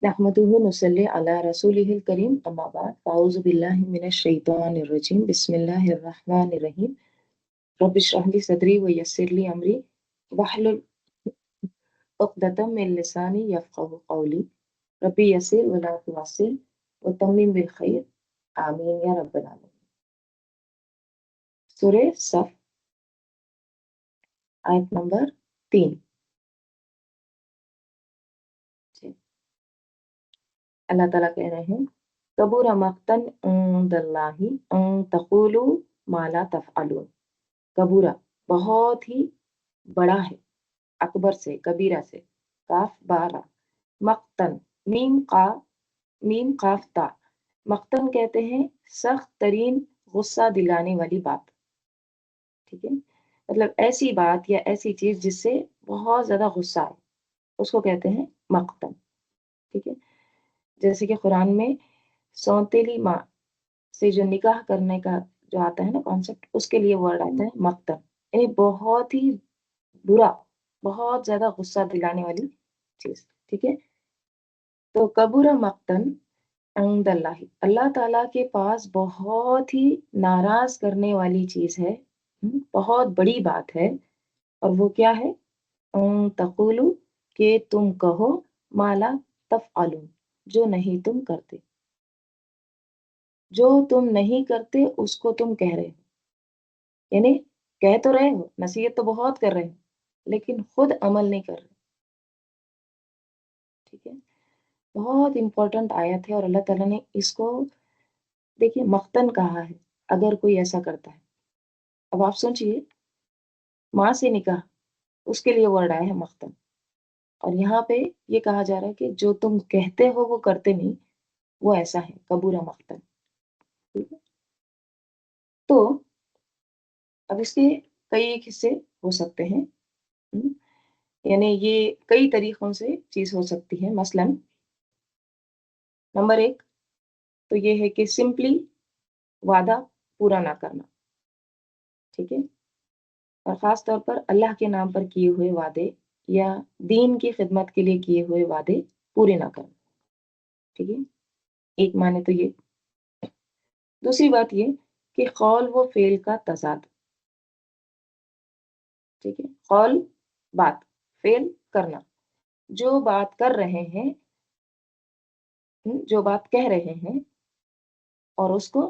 नहमदुहु नुसल्ली अला रसूलिहिल करीम अम्मा बाद फ़ाऊज़ु बिल्लाहि मिनश शैतानिर रजीम बिस्मिल्लाहिर रहमानिर रहीम रब्बि इश्रह ली सदरी व यस्सिर ली अमरी वहलुल उक़दतम मिन लिसानी यफ़क़हू क़ौली रब्बी यस्सिर व ला तुअस्सिर व तम्मिम बिल खैर आमीन या रब्बल आलमीन। सूरह सफ आयत नंबर 3। अल्लाह ताला कह रहे हैं कबूर मक्तन इंदल्लाहि अन तक़ूलू मा ला तफ़अलून। कबूरा बहुत ही बड़ा है, अकबर से, कबीरा से, काफ बारा, मक्तन मीम काफ ता। मक्तन कहते हैं सख्त तरीन गुस्सा दिलाने वाली बात। ठीक है, मतलब ऐसी बात या ऐसी चीज जिससे बहुत ज्यादा गुस्सा है उसको कहते हैं मक्तन। ठीक है, जैसे कि कुरान में सौतेली माँ से जो निकाह करने का जो आता है ना कॉन्सेप्ट, उसके लिए वर्ड आता है मक्तन, यानी बहुत ही बुरा, बहुत ज्यादा गुस्सा दिलाने वाली चीज। ठीक है, तो कबूरा मक्तन इंदल्लाहि, अल्लाह ताला के पास बहुत ही नाराज करने वाली चीज है, बहुत बड़ी बात है। और वो क्या है? तकुलू, के तुम कहो, माला तफअलून, जो नहीं तुम करते, जो तुम नहीं करते उसको तुम कह रहे हो। यानी कह तो रहे हो, नसीहत तो बहुत कर रहे हो, लेकिन खुद अमल नहीं कर रहे। ठीक है, बहुत इंपॉर्टेंट आयत है और अल्लाह ताला ने इसको देखिए मख्तन कहा है अगर कोई ऐसा करता है। अब आप सोचिए, माँ से निकाह, उसके लिए वर्ड आया है मख्तन, और यहाँ पे ये कहा जा रहा है कि जो तुम कहते हो वो करते नहीं, वो ऐसा है कबूरा मख्तन। ठीक है, तो अब इसके कई एक हिस्से हो सकते हैं। हम्म, यानी ये कई तरीकों से चीज हो सकती है। मसलन नंबर 1 तो ये है कि सिंपली वादा पूरा ना करना। ठीक है, और ख़ास तौर पर अल्लाह के नाम पर किए हुए वादे या दीन की खिदमत के लिए किए हुए वादे पूरे ना करना। ठीक है, एक माने तो ये। दूसरी बात ये कि कौल व फ़ेल का तज़ाद। ठीक है, कौल बात, फ़ेल करना। जो बात कर रहे हैं, जो बात कह रहे हैं और उसको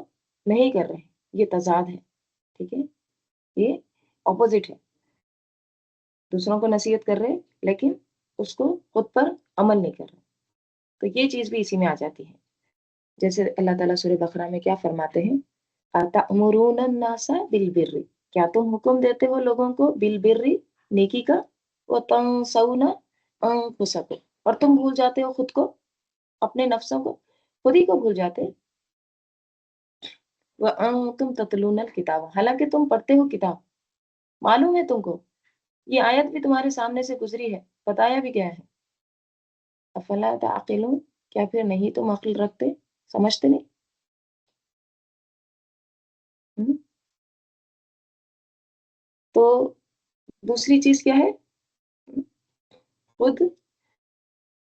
नहीं कर रहे हैं, ये तज़ाद है। ठीक है, ये ऑपोज़िट है। दूसरों को नसीहत कर रहे हैं लेकिन उसको खुद पर अमल नहीं कर रहे। तो ये चीज़ भी इसी में आ जाती है। जैसे अल्लाह ताला सूरह बकरा में क्या फरमाते हैं? अतअमुरूना अन्नासा बिलबिर्रि, क्या तुम हुक्म देते हो लोगों को बिलबिर्रि, नेकी का, व तंसौना अनफुसकुम, और तुम भूल जाते हो खुद को, अपने नफ्सों को, खुद ही को भूल जाते हैं। व अंतुम ततलूनल किताब, हालांकि तुम पढ़ते हो किताब, मालूम है तुमको, ये आयत भी तुम्हारे सामने से गुजरी है, बताया भी गया है। अफला ताक़िलून, क्या फिर नहीं तुम अक्ल रखते, समझते नहीं? हम्म? तो दूसरी चीज क्या है? खुद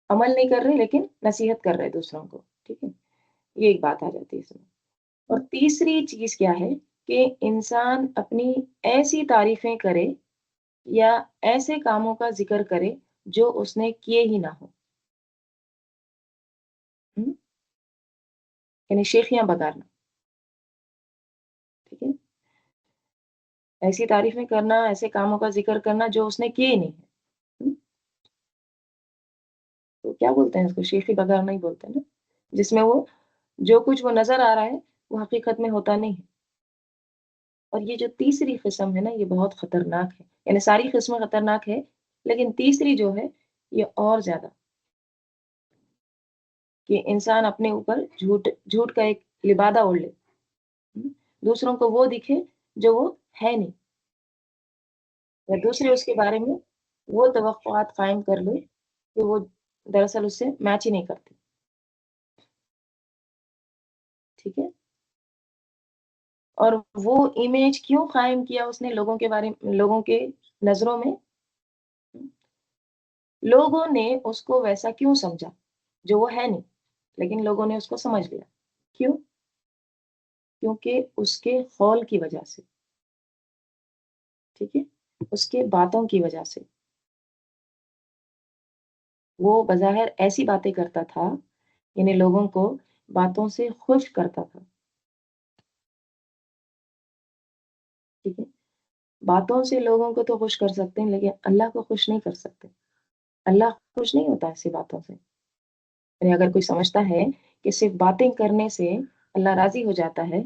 अमल नहीं कर रहे लेकिन नसीहत कर रहे दूसरों को। ठीक है, ये एक बात आ जाती है इसमें। और तीसरी चीज क्या है कि इंसान अपनी ऐसी तारीफें करे या ऐसे कामों का जिक्र करे जो उसने किए ही ना हो। हम्म? यानी शेखियां बगाड़ना। ठीक है, ऐसी तारीफें करना, ऐसे कामों का जिक्र करना जो उसने किए ही नहीं है। हम्म? तो क्या बोलते हैं इसको? शेखी बगाड़ना ही बोलते हैं ना, जिसमें वो जो कुछ वो नजर आ रहा है वो हकीकत में होता नहीं है। और ये जो तीसरी किस्म है ना, ये बहुत खतरनाक है। यानी सारी किस्में खतरनाक है, लेकिन तीसरी जो है ये और ज्यादा, कि इंसान अपने ऊपर झूठ झूठ का एक लिबादा ओढ़ ले, दूसरों को वो दिखे जो वो है नहीं, या दूसरे उसके बारे में वो तवक्कुआत कायम कर ले कि वो दरअसल उससे मैच ही नहीं करते। ठीक है, और वो इमेज क्यों कायम किया उसने लोगों के बारे में, लोगों के नजरों में, लोगों ने उसको वैसा क्यों समझा? जो वो है नहीं, लेकिन लोगों ने उसको समझ लिया। क्यों? क्योंकि उसके कौल की वजह से, ठीक है? उसके बातों की वजह से। वो बज़ाहिर ऐसी बातें करता था, यानी लोगों को बातों से खुश करता था, ठीक है? बातों से लोगों को तो खुश कर सकते हैं, लेकिन अल्लाह को खुश नहीं कर सकते। अल्लाह खुश नहीं होता ऐसी बातों से। यानी अगर कोई समझता है कि सिर्फ़ बातें करने से अल्लाह राज़ी हो जाता है,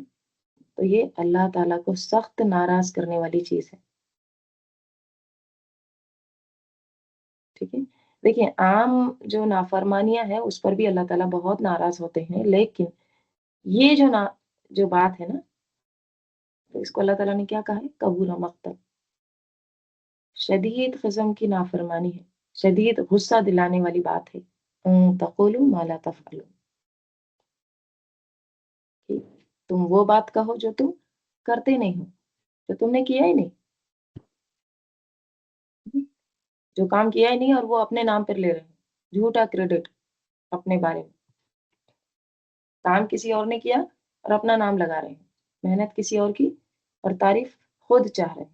तो ये अल्लाह ताला को सख्त नाराज़ करने वाली चीज़ है, ठीक है? देखिए, आम जो नाफ़रमानियाँ हैं, उस पर भी अल्लाह ताला बहुत नाराज़ होते हैं, लेकिन ये जो बात है ना, तो इसको अल्लाह ताला ने क्या कहा है? कबूरा मक़तन, शदीद किस्म की नाफ़रमानी है, शदीद गुस्सा दिलाने वाली बात है। तक़ूलू मा ला तफ़अलून, कि तुम वो बात कहो जो तुम करते नहीं हो, जो तुमने किया ही नहीं। जो काम किया ही नहीं और वो अपने नाम पर ले रहे हैं, झूठा क्रेडिट अपने बारे में। काम किसी और ने किया और अपना नाम लगा रहे हैं। मेहनत किसी और की और तारीफ़ खुद चाह रहे हैं।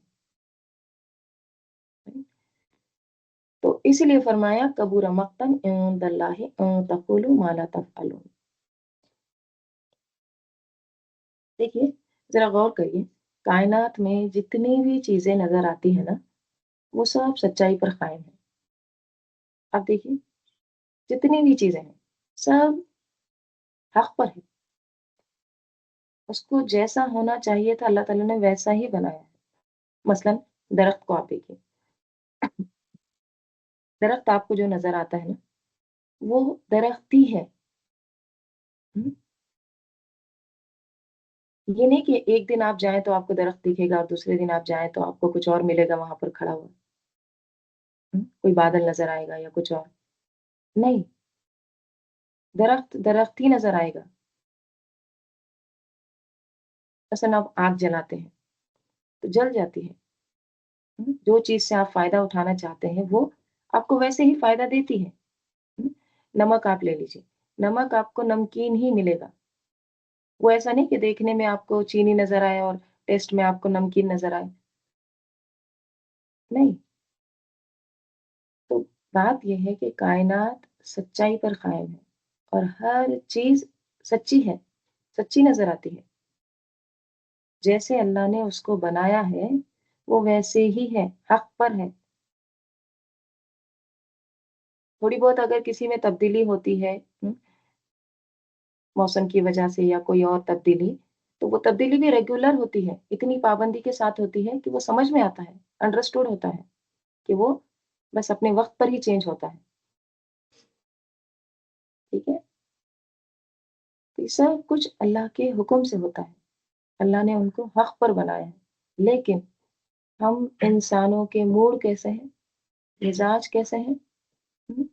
तो इसीलिए फरमाया कबूर मक़तन इंदल्लाहि अन तक़ूलू मा ला तफ़अलून। देखिए, ज़रा गौर करिए, कायनात में जितनी भी चीज़ें नज़र आती हैं ना, वो सब सच्चाई पर कायम है। आप देखिए, जितनी भी चीज़ें हैं, सब हक़ पर है। उसको जैसा होना चाहिए था अल्लाह ताला ने वैसा ही बनाया है। मसलन दरख्त को आप देखिए, दरख्त आपको जो नज़र आता है ना, वो दरख्त ही है। हुँ? ये नहीं कि एक दिन आप जाएँ तो आपको दरख्त दिखेगा और दूसरे दिन आप जाएँ तो आपको कुछ और मिलेगा वहाँ पर खड़ा हुआ। कोई बादल नज़र आएगा या कुछ और। नहीं, दरख्त, दरख्त ही नज़र आएगा। मसलन आप आग जलाते हैं, तो जल जाती है। जो चीज़ से आप फ़ायदा उठाना चाहते हैं, वो आपको वैसे ही फ़ायदा देती है। हुँ? नमक आप ले लीजिए, नमक आपको नमकीन ही मिलेगा। वो ऐसा नहीं कि देखने में आपको चीनी नज़र आए और टेस्ट में आपको नमकीन नज़र आए। नहीं, तो बात ये है कि कायनात सच्चाई पर कायम है और हर चीज़ सच्ची है, सच्ची नज़र आती है। जैसे अल्लाह ने उसको बनाया है, वो वैसे ही है, हक़ पर है। थोड़ी बहुत अगर किसी में तब्दीली होती है, मौसम की वजह से या कोई और तब्दीली, तो वो तब्दीली भी रेगुलर होती है, इतनी पाबंदी के साथ होती है कि वो समझ में आता है, अंडरस्टूड होता है कि वो बस अपने वक़्त पर ही चेंज होता है, ठीक है? तो ये सब कुछ अल्लाह के हुक्म से होता है। अल्लाह ने उनको हक़ पर बनाया है। लेकिन हम इंसानों के मूड कैसे हैं, मिज़ाज कैसे हैं, हुँ?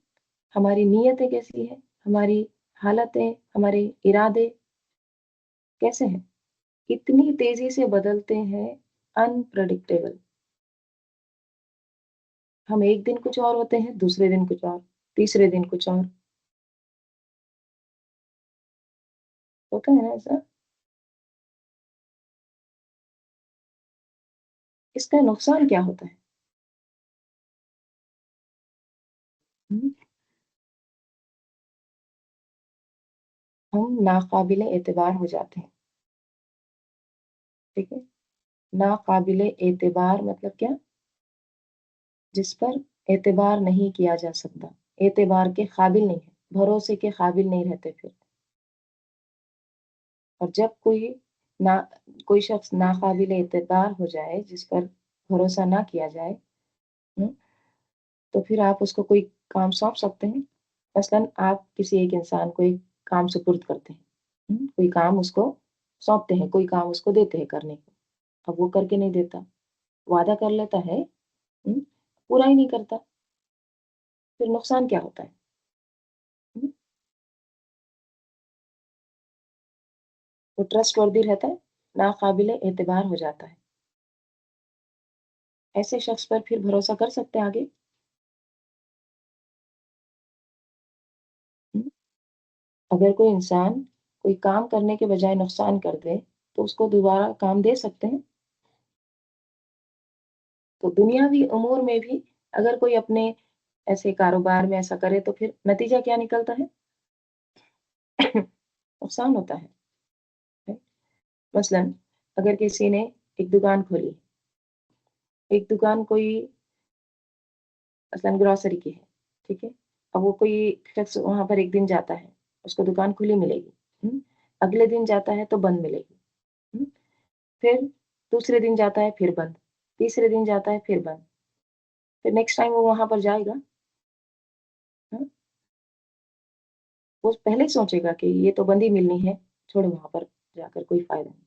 हमारी नीयतें कैसी हैं, हमारी हालतें, हमारे इरादे कैसे हैं, इतनी तेज़ी से बदलते हैं, अनप्रेडिक्टेबल। हम एक दिन कुछ और होते हैं, दूसरे दिन कुछ और, तीसरे दिन कुछ और। होता है ना ऐसा? इसका नुकसान क्या होता है? हुँ, हम नाक़ाबिल एतबार हो जाते हैं, ठीक है? नाक़ाबिल एतबार मतलब क्या? जिस पर एतबार नहीं किया जा सकता, एतबार के काबिल नहीं है, भरोसे के काबिल नहीं रहते फिर। और जब ना कोई शख्स नाक़ाबिल एतबार हो जाए, जिस पर भरोसा ना किया जाए, हुँ, तो फिर आप उसको कोई काम सौंप सकते हैं। मसलन आप किसी एक इंसान को एक काम सुपुर्द करते हैं, कोई काम उसको सौंपते हैं, कोई काम उसको देते हैं करने को। अब वो करके नहीं देता, वादा कर लेता है, हुँ, पूरा ही नहीं करता, फिर नुकसान क्या होता है? हुँ, वो ट्रस्टवर्दी रहता है, नाक़ाबिल एतबार हो जाता है। ऐसे शख्स पर फिर भरोसा कर सकते हैं आगे? हुँ, अगर कोई इंसान कोई काम करने के बजाय नुकसान कर दे तो उसको दोबारा काम दे सकते हैं। तो दुनियावी उमूर में भी अगर कोई अपने ऐसे कारोबार में ऐसा करे तो फिर नतीजा क्या निकलता है? नुकसान होता है। मसलन अगर किसी ने एक दुकान खोली, एक दुकान कोई मसलन ग्रोसरी की है, ठीक है? अब वो कोई शख्स वहाँ पर एक दिन जाता है, उसको दुकान खुली मिलेगी, अगले दिन जाता है तो बंद मिलेगी, हुँ? फिर दूसरे दिन जाता है फिर बंद, तीसरे दिन जाता है फिर बंद, फिर नेक्स्ट टाइम वो वहाँ पर जाएगा, हाँ? वो पहले ही सोचेगा कि ये तो बंद ही मिलनी है, छोड़ो वहाँ पर जाकर कोई फ़ायदा नहीं,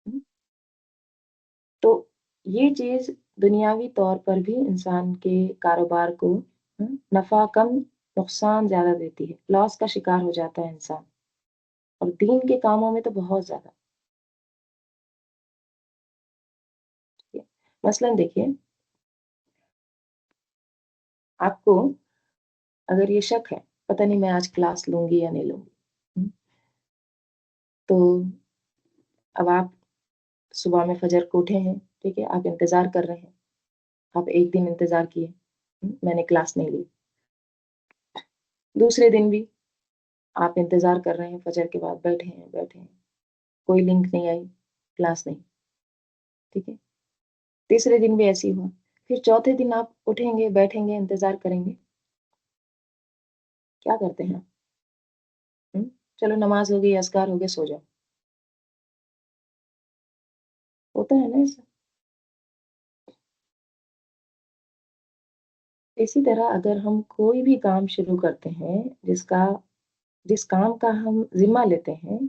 हुँ? तो ये चीज़ दुनियावी तौर पर भी इंसान के कारोबार को नफ़ा कम, नुकसान ज़्यादा देती है, लॉस का शिकार हो जाता है इंसान और दीन के कामों में तो बहुत ज़्यादा, ठीक है? मसलन देखिए, आपको अगर ये शक है, पता नहीं मैं आज क्लास लूँगी या नहीं लूँगी, तो अब आप सुबह में फ़जर को उठे हैं, ठीक है? आप इंतज़ार कर रहे हैं, आप 1 दिन इंतज़ार किए, मैंने क्लास नहीं ली। दूसरे दिन भी आप इंतज़ार कर रहे हैं, फ़जर के बाद बैठे हैं, कोई लिंक नहीं आई, क्लास नहीं, ठीक है? तीसरे दिन भी ऐसे ही हुआ, फिर चौथे दिन आप उठेंगे, बैठेंगे, इंतज़ार करेंगे, क्या करते हैं आप? हुँ? चलो नमाज़ हो गई, अज़कार हो गए, सो जाओ। होता है ना ऐसा? इसी तरह अगर हम कोई भी काम शुरू करते हैं, जिस काम का हम ज़िम्मा लेते हैं,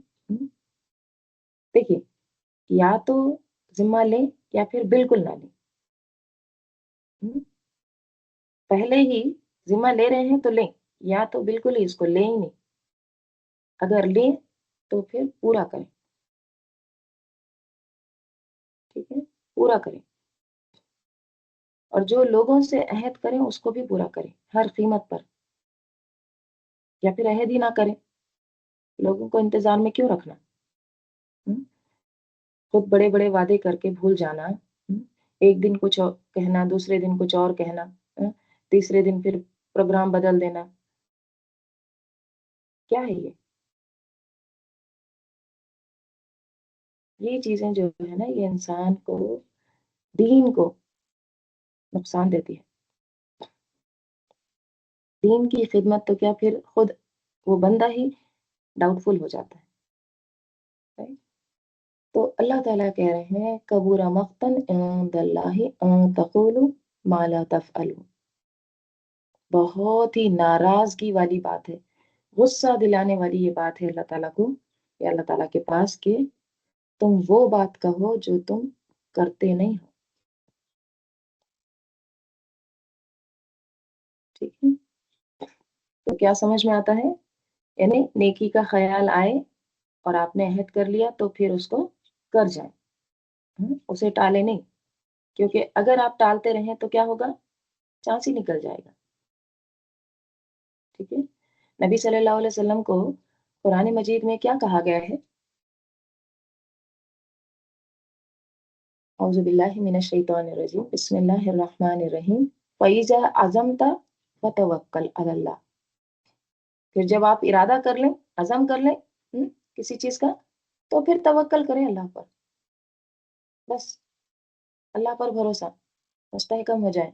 देखिए, या तो ज़िम्मा लें या फिर बिल्कुल ना लें, हुँ? पहले ही ज़िम्मा ले रहे हैं तो लें, या तो बिल्कुल ही इसको लें ही नहीं। अगर लें, तो फिर पूरा करें, ठीक है? पूरा करें और जो लोगों से अहद करें, उसको भी पूरा करें, हर कीमत पर या फिर अहद ही ना करें, लोगों को इंतज़ार में क्यों रखना? हुँ? खुद बड़े-बड़े वादे करके भूल जाना, एक दिन कुछ कहना, दूसरे दिन कुछ और कहना, तीसरे दिन फिर प्रोग्राम बदल देना, क्या है ये? ये चीज़ें जो है ना, ये इंसान को, दीन को नुकसान देती है। दीन की खिदमत तो क्या फिर खुद वो बंदा ही डाउटफुल हो जाता है, राइट? तो अल्लाह ताला कह रहे हैं कबूरा मक़्तन इंदल्लाहि अन तक़ूलु मा ला तफ़अलून। बहुत ही नाराज़गी वाली बात है, गुस्सा दिलाने वाली ये बात है अल्लाह ताला को या अल्लाह ताला के पास कि तुम वो बात कहो जो तुम करते नहीं हो, ठीक है? तो क्या समझ में आता है? यानी नेकी का ख़याल आए और आपने अहद कर लिया तो फिर उसको कर जाएँ, उसे टालें नहीं, क्योंकि अगर आप टालते रहें तो क्या होगा? चाँस ही निकल जाएगा, ठीक है? नबी सल्लल्लाहु अलैहि वसल्लम को कुरान मजीद में क्या कहा गया है? औज़ु बिल्लाहि मिनश शैतानिर रजीम, बिस्मिल्लाहिर रहमानिर रहीम, फ़इज़ा अज़मता फ़तवक्कल अलल्लाह। फिर जब आप इरादा कर लें, अज़म कर लें, किसी चीज़ का, तो फिर तवक्कल करें अल्लाह पर, बस अल्लाह पर भरोसा, मुस्तहकम हो जाएँ।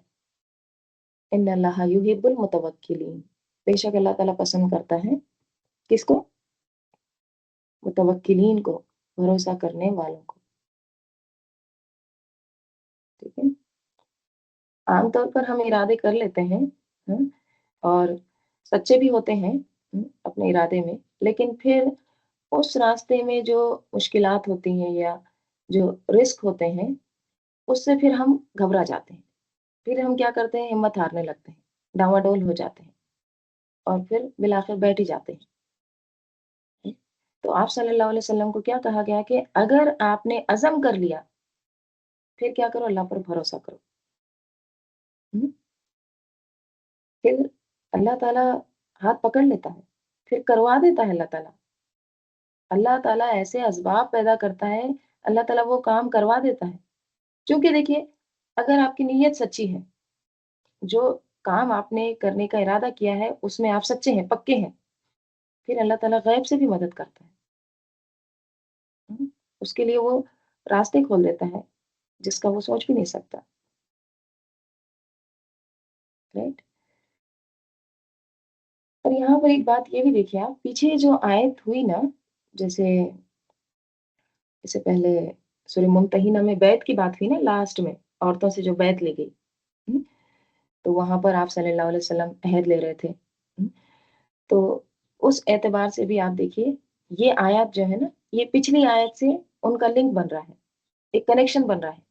इन्नल्लाहा युहिब्बुल मुतवक्किलीन। बेशक अल्लाह ताला पसंद करता है, किसको? मुतवक्किलीन को, भरोसा करने वालों को, ठीक है? आम तौर पर हम इरादे कर लेते हैं, हुँ, और सच्चे भी होते हैं, अपने इरादे में, लेकिन फिर उस रास्ते में जो मुश्किलात होती हैं या जो रिस्क होते हैं, उससे फिर हम घबरा जाते हैं। फिर हम क्या करते हैं, हिम्मत हारने लगते हैं, डाँवाडोल हो जाते हैं और फिर बिलाखिर बैठ ही जाते हैं। तो आप सल्लल्लाहु अलैहि वसल्लम को क्या कहा गया कि अगर आपने अज़म कर लिया, फिर क्या करो, अल्लाह पर भरोसा करो। हुँ? फिर अल्लाह ताला हाथ पकड़ लेता है, फिर करवा देता है अल्लाह ताला। अल्लाह ताला ऐसे असबाब पैदा करता है, अल्लाह ताला वो काम करवा देता है। क्योंकि देखिए, अगर आपकी नीयत सच्ची है, जो काम आपने करने का इरादा किया है, उसमें आप सच्चे हैं, पक्के हैं, फिर अल्लाह ताला गैब से भी मदद करता है। हुँ, उसके लिए वो रास्ते खोल देता है, जिसका वो सोच भी नहीं सकता, राइट? और यहाँ पर एक बात ये भी देखिए आप, पीछे जो आयत हुई ना, जैसे इससे पहले सूरह मुम्तहिना में बैत की बात हुई ना लास्ट में, औरतों से जो बैत ली गई। हुँ, तो वहाँ पर आप सल्लल्लाहु अलैहि वसल्लम अहद ले रहे थे। तो उस एतबार से भी आप देखिए, ये आयत जो है ना, ये पिछली आयत से उनका लिंक बन रहा है, एक कनेक्शन बन रहा है।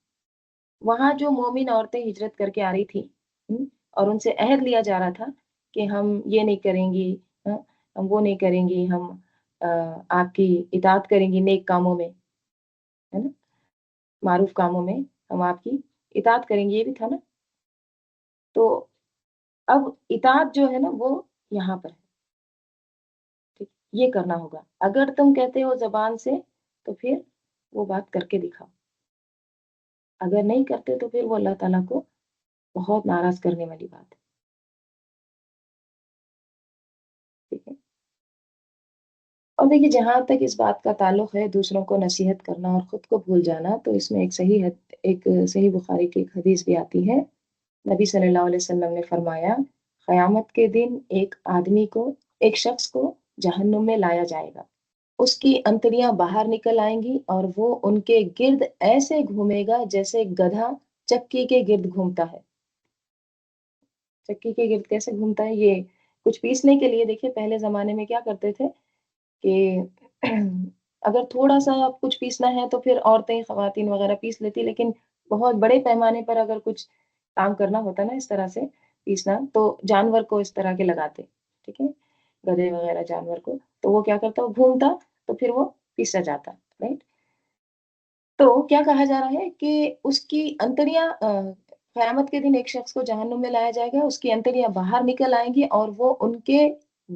वहाँ जो मोमिन औरतें हिजरत करके आ रही थी, और उनसे अहद लिया जा रहा था कि हम ये नहीं करेंगी, हम वो नहीं करेंगी, हम आपकी इताअत करेंगी नेक कामों में, है ना? मारूफ कामों में हम आपकी इताअत करेंगे, ये भी था ना? तो अब इताअत जो है ना, वो यहाँ पर है, ठीक? ये करना होगा। अगर तुम कहते हो ज़बान से, तो फिर वो बात करके दिखाओ। अगर नहीं करते, तो फिर वो अल्लाह ताला को बहुत नाराज़ करने वाली बात है, ठीक है? और देखिए, जहाँ तक इस बात का ताल्लुक है दूसरों को नसीहत करना और खुद को भूल जाना, तो इसमें एक सही बुखारी की एक हदीस भी आती है। नबी सल्लल्लाहु अलैहि वसल्लम ने फरमाया, क़यामत के दिन एक शख्स को जहन्नुम में लाया जाएगा। उसकी अंतड़ियाँ बाहर निकल आएँगी और वो उनके गिर्द ऐसे घूमेगा जैसे गधा चक्की के गिर्द घूमता है। चक्की के गिर्द कैसे घूमता है? ये कुछ पीसने के लिए देखिए पहले ज़माने में क्या करते थे कि अगर थोड़ा-सा कुछ पीसना है तो फिर औरतें, ख़वातीन वग़ैरह पीस लेती, लेकिन बहुत बड़े पैमाने पर अगर कुछ काम करना होता ना इस तरह से पीसना, तो जानवर को इस तरह के लगाते, ठीक है? गधे वग़ैरह जानवर को, तो वो क्या करता, वो घूमता, तो फिर वो पीसा जाता, राइट? तो क्या कहा जा रहा है कि उसकी अंतड़ियाँ क़यामत के दिन एक शख़्स को जहन्नुम में लाया जाएगा, उसकी अंतड़ियाँ बाहर निकल आएँगी और वो उनके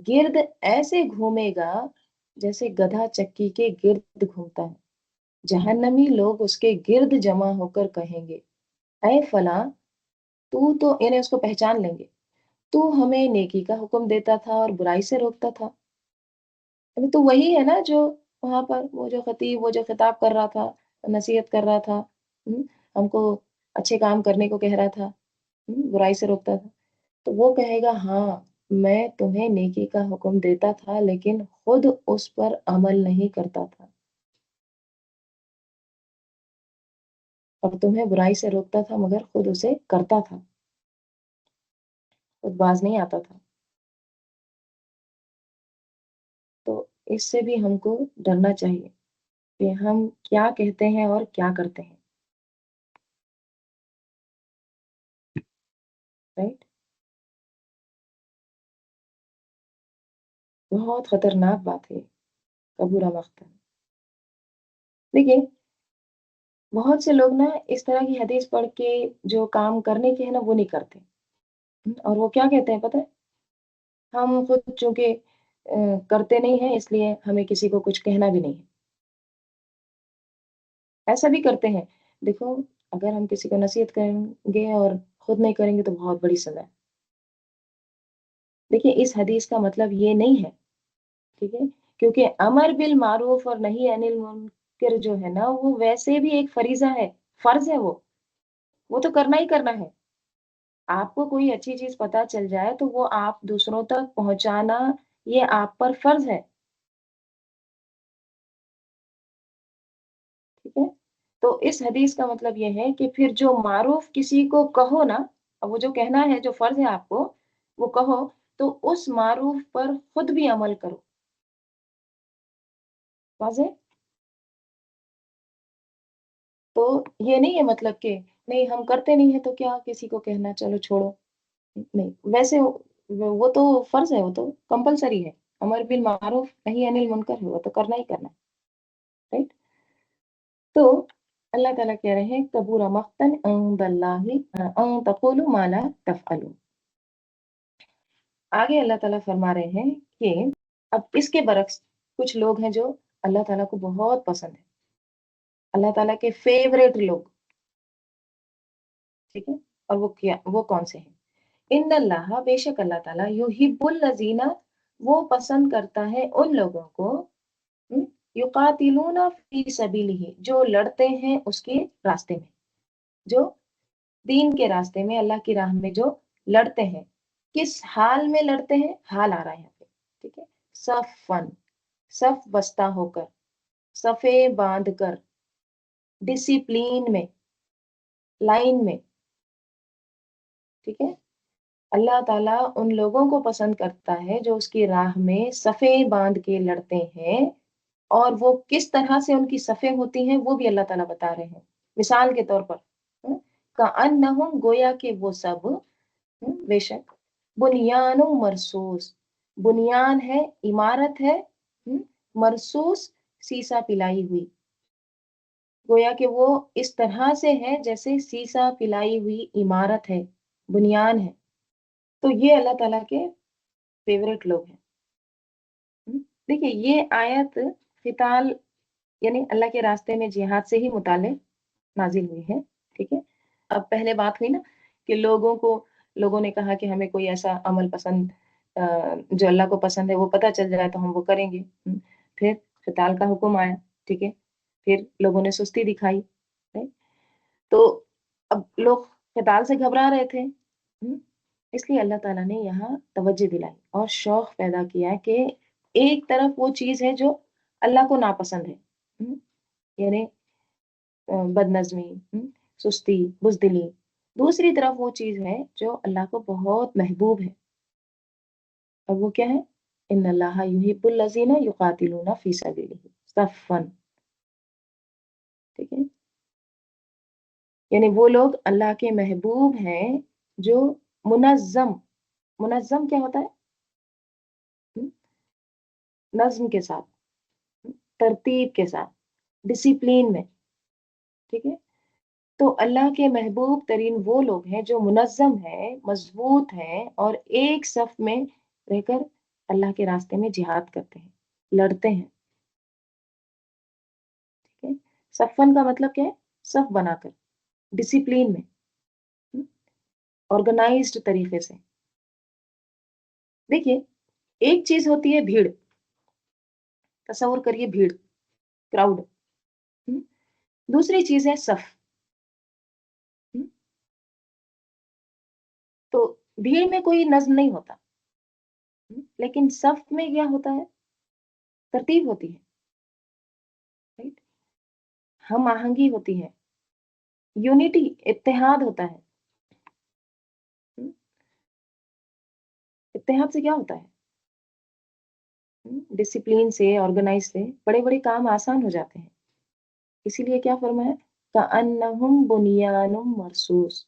गिर्द ऐसे घूमेगा, जैसे गधा चक्की के गिर्द घूमता है। जहन्नमी लोग उसके गिर्द जमा होकर कहेंगे, "ऐ फलाँ, तू तो" यानी उसको पहचान लेंगे, "तू हमें नेकी का हुक्म देता था और बुराई से रोकता था।" अरे तो वही है ना जो वहाँ पर वो जो खतीब वो जो खिताब कर रहा था, नसीहत कर रहा था, हुँ? हमको अच्छे काम करने को कह रहा था, बुराई से रोकता था। तो वो कहेगा हाँ, मैं तुम्हें नेकी का हुक्म देता था लेकिन खुद उस पर अमल नहीं करता था और तुम्हें बुराई से रोकता था मगर खुद उसे करता था, खुद बाज़ नहीं आता था। तो इससे भी हमको डरना चाहिए कि हम क्या कहते हैं और क्या करते हैं, राइट? बहुत खतरनाक बात है, कबूरा मख्तन। देखिए, बहुत से लोग ना इस तरह की हदीस पढ़ के जो काम करने के हैं ना वो नहीं करते। और वो क्या कहते हैं पता है? हम खुद चूँकि करते नहीं हैं इसलिए हमें किसी को कुछ कहना भी नहीं है। ऐसा भी करते हैं। देखो, अगर हम किसी को नसीहत करेंगे और खुद नहीं करेंगे तो बहुत बड़ी सज़ा है। देखिए, इस हदीस का मतलब ये नहीं है, ठीक है? क्योंकि अमर बिल मारूफ और नही अनिल मुनकर जो है ना वो वैसे भी एक फ़रीज़ा है, फ़र्ज़ है वो। वो तो करना ही करना है। आपको कोई अच्छी चीज़ पता चल जाए तो वो आप दूसरों तक पहुँचाना ये आप पर फ़र्ज़ है, ठीक है? तो इस हदीस का मतलब ये है कि फिर जो मारूफ़ किसी को कहो ना, वो जो कहना है जो फ़र्ज़ है आपको, वो कहो, तो उस मारूफ़ पर खुद भी अमल करो। वाज़ेह? तो ये नहीं है मतलब कि नहीं हम करते नहीं हैं तो क्या किसी को कहना चलो छोड़ो। नहीं, वैसे वो तो फ़र्ज़ है, वो तो कंपल्सरी है। अमर बिल मारूफ़ नही अनिल मुनकर है, वो तो करना ही करना है, राइट? तो अल्लाह ताला कह रहे हैं कबूरा मक़्तन इंदल्लाहि अन तक़ूलू मा ला तफ़अलून। آگے اللہ تعالیٰ فرما رہے ہیں کہ اب اس کے برعکس کچھ لوگ ہیں جو اللہ تعالیٰ کو بہت پسند ہے، اللہ تعالیٰ کے فیوریٹ لوگ، ٹھیک ہے؟ اور وہ کون سے ہیں؟ ان اللہ، بے شک اللہ تعالیٰ، یحب الذین، وہ پسند کرتا ہے ان لوگوں کو، یقاتلون فی سبیلہ، جو لڑتے ہیں اس کے راستے میں، جو دین کے راستے میں، اللہ کی راہ میں جو لڑتے ہیں۔ کس حال میں لڑتے ہیں؟ حال آ رہا ہے یہاں پہ، ٹھیک ہے؟ صفن، صف بستہ ہو کر، صفے باندھ کر، ڈسپلین میں، لائن میں، ٹھیک ہے؟ اللہ تعالیٰ ان لوگوں کو پسند کرتا ہے جو اس کی راہ میں صفے باندھ کے لڑتے ہیں، اور وہ کس طرح سے ان کی صفیں ہوتی ہیں وہ بھی اللہ تعالیٰ بتا رہے ہیں۔ مثال کے طور پر، کأنہم، گویا کہ وہ سب، بے شک، بنیان مرصوص، بنیان ہے، عمارت ہے، مرصوص، سیسا پلائی ہوئی، گویا کہ وہ اس طرح سے ہے جیسے سیسا پلائی ہوئی عمارت ہے، بنیان ہے۔ تو یہ اللہ تعالیٰ کے فیوریٹ لوگ ہیں۔ دیکھیے یہ آیت قتال یعنی اللہ کے راستے میں جہاد سے ہی متعلق نازل ہوئی ہے، ٹھیک ہے؟ اب پہلے بات ہوئی نا کہ لوگوں نے کہا کہ ہمیں کوئی ایسا عمل پسند، جو اللہ کو پسند ہے وہ پتہ چل جائے تو ہم وہ کریں گے۔ پھر قتال کا حکم آیا، ٹھیک ہے؟ پھر لوگوں نے سستی دکھائی، تو اب لوگ قتال سے گھبرا رہے تھے، اس لیے اللہ تعالیٰ نے یہاں توجہ دلائی اور شوق پیدا کیا کہ ایک طرف وہ چیز ہے جو اللہ کو ناپسند ہے، یعنی بد نظمی، سستی، بزدلی، دوسری طرف وہ چیز ہے جو اللہ کو بہت محبوب ہے، اور وہ کیا ہے؟ ان اللہ یحب الذین یقاتلون فی سبیلہ صفا، ٹھیک ہے؟ یعنی وہ لوگ اللہ کے محبوب ہیں جو منظم، منظم کیا ہوتا ہے؟ نظم کے ساتھ، ترتیب کے ساتھ، ڈسپلین میں، ٹھیک ہے؟ تو اللہ کے محبوب ترین وہ لوگ ہیں جو منظم ہیں، مضبوط ہیں، اور ایک صف میں رہ کر اللہ کے راستے میں جہاد کرتے ہیں، لڑتے ہیں، ٹھیک ہے؟ صفن کا مطلب کیا ہے؟ صف بنا کر، ڈسپلین میں، آرگنائزڈ طریقے سے۔ دیکھیے ایک چیز ہوتی ہے بھیڑ، تصور کریے بھیڑ، کراؤڈ، دوسری چیز ہے صف۔ تو بھیڑ میں کوئی نظم نہیں ہوتا، لیکن صف میں کیا ہوتا ہے؟ ترتیب ہوتی ہے، رائٹ؟ ہم آہنگی ہوتی ہے، یونٹی، اتحاد ہوتا ہے۔ اتحاد سے کیا ہوتا ہے؟ ڈسپلین سے، آرگنائز سے بڑے بڑے کام آسان ہو جاتے ہیں۔ اسی لیے کیا فرمایا؟ کأنہم بنیان مرصوص،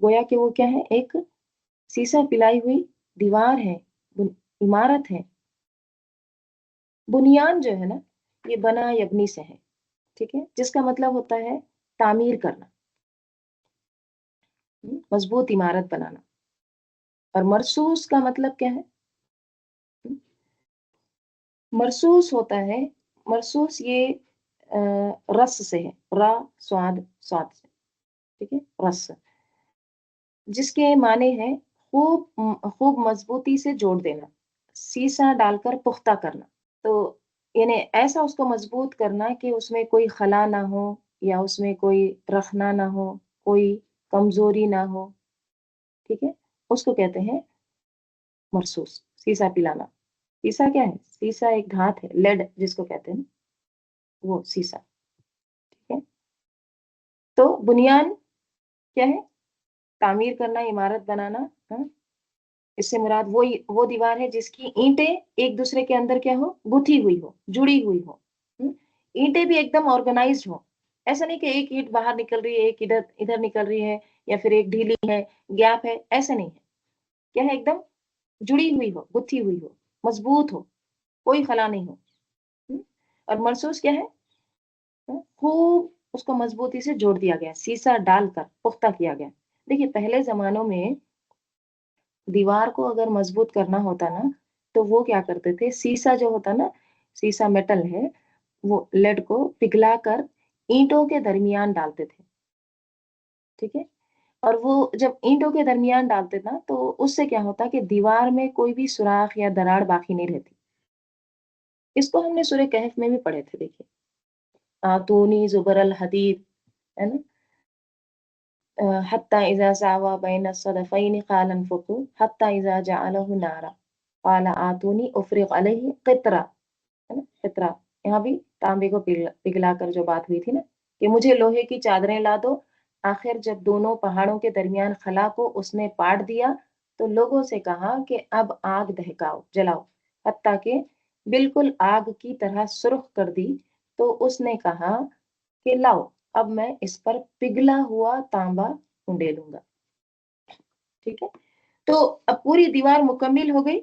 گویا کہ وہ کیا ہے؟ ایک سیسا پلائی ہوئی دیوار ہے، عمارت ہے۔ بنیان جو ہے نا، یہ بنا یبنی سے ہے، ٹھیک ہے؟ جس کا مطلب ہوتا ہے تعمیر کرنا، مضبوط عمارت بنانا۔ اور مرصوص کا مطلب کیا ہے؟ مرصوص ہوتا ہے، مرصوص یہ رس سے ہے، را سواد، سواد سے، ٹھیک ہے؟ رس، جس کے معنی ہے خوب مضبوطی سے جوڑ دینا، سیسا ڈال کر پختہ کرنا۔ تو یعنی ایسا اس کو مضبوط کرنا کہ اس میں کوئی خلا نہ ہو، یا اس میں کوئی رخنا نہ ہو، کوئی کمزوری نہ ہو، ٹھیک ہے؟ اس کو کہتے ہیں مرصوص، سیسا پلانا۔ سیسا کیا ہے؟ سیسا ایک دھات ہے، لیڈ جس کو کہتے ہیں، وہ سیسا، ٹھیک ہے؟ تو بنیان کیا ہے؟ تعمیر کرنا، عمارت بنانا، اس سے مراد وہ دیوار ہے جس کی اینٹیں ایک دوسرے کے اندر کیا ہو؟ گتھی ہوئی ہو، جڑی ہوئی ہو، اینٹیں بھی ایک دم آرگنائزڈ ہو، ایسا نہیں کہ ایک اینٹ باہر نکل رہی ہے، ایک ادھر نکل رہی ہے، یا پھر ایک ڈھیلی ہے، گیپ ہے، ایسا نہیں ہے۔ کیا ہے؟ ایک دم جڑی ہوئی ہو، گتھی ہوئی ہو، مضبوط ہو، کوئی خلا نہیں ہو۔ اور مرصوص کیا ہے؟ خوب اس کو مضبوطی سے جوڑ دیا گیا، سیسا ڈال کر پختہ کیا گیا۔ دیکھیے پہلے زمانوں میں دیوار کو اگر مضبوط کرنا ہوتا نا تو وہ کیا کرتے تھے، سیسا جو ہوتا نا، سیسا میٹل ہے، وہ لیڈ کو پگھلا کر اینٹوں کے درمیان ڈالتے تھے، ٹھیک ہے؟ اور وہ جب اینٹوں کے درمیان ڈالتے نا تو اس سے کیا ہوتا کہ دیوار میں کوئی بھی سوراخ یا دراڑ باقی نہیں رہتی۔ اس کو ہم نے سورہ کہف میں بھی پڑھے تھے، دیکھیے، آتونی زبر الحدید، ہے نا؟ حتى إذا ساوى بين الصدفين قال انفخوا حتى إذا جعله نارا قال آتوني أفرغ عليه قطرة، ہے نا؟ قطرہ، یہاں بھی تانبے کو پگھلا کر جو بات ہوئی تھی نا کہ مجھے لوہے کی چادریں لا دو۔ آخر جب دونوں پہاڑوں کے درمیان خلا کو اس نے پاٹ دیا تو لوگوں سے کہا کہ اب آگ دہکاؤ، جلاؤ، حتیٰ کہ بالکل آگ کی طرح سرخ کر دی تو اس نے کہا کہ لاؤ اب میں اس پر پگھلا ہوا تانبا انڈیلوں گا، ٹھیک ہے؟ تو اب پوری دیوار مکمل ہو گئی،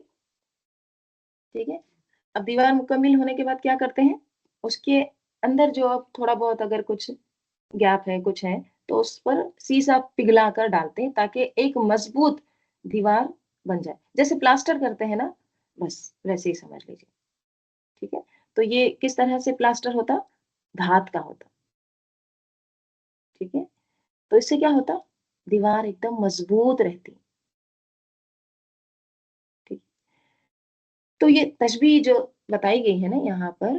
ٹھیک ہے؟ اب دیوار مکمل ہونے کے بعد کیا کرتے ہیں، اس کے اندر جو اب تھوڑا بہت اگر کچھ گیپ ہے، کچھ ہے، تو اس پر سیسا پگھلا کر ڈالتے ہیں تاکہ ایک مضبوط دیوار بن جائے، جیسے پلاسٹر کرتے ہیں نا، بس ویسے ہی سمجھ لیجیے، ٹھیک ہے؟ تو یہ کس طرح سے پلاسٹر ہوتا، دھات کا ہوتا، ٹھیک ہے؟ تو اس سے کیا ہوتا، دیوار ایک دم مضبوط رہتی، ٹھیک؟ تو یہ تشبیہ جو بتائی گئی ہے نا یہاں پر،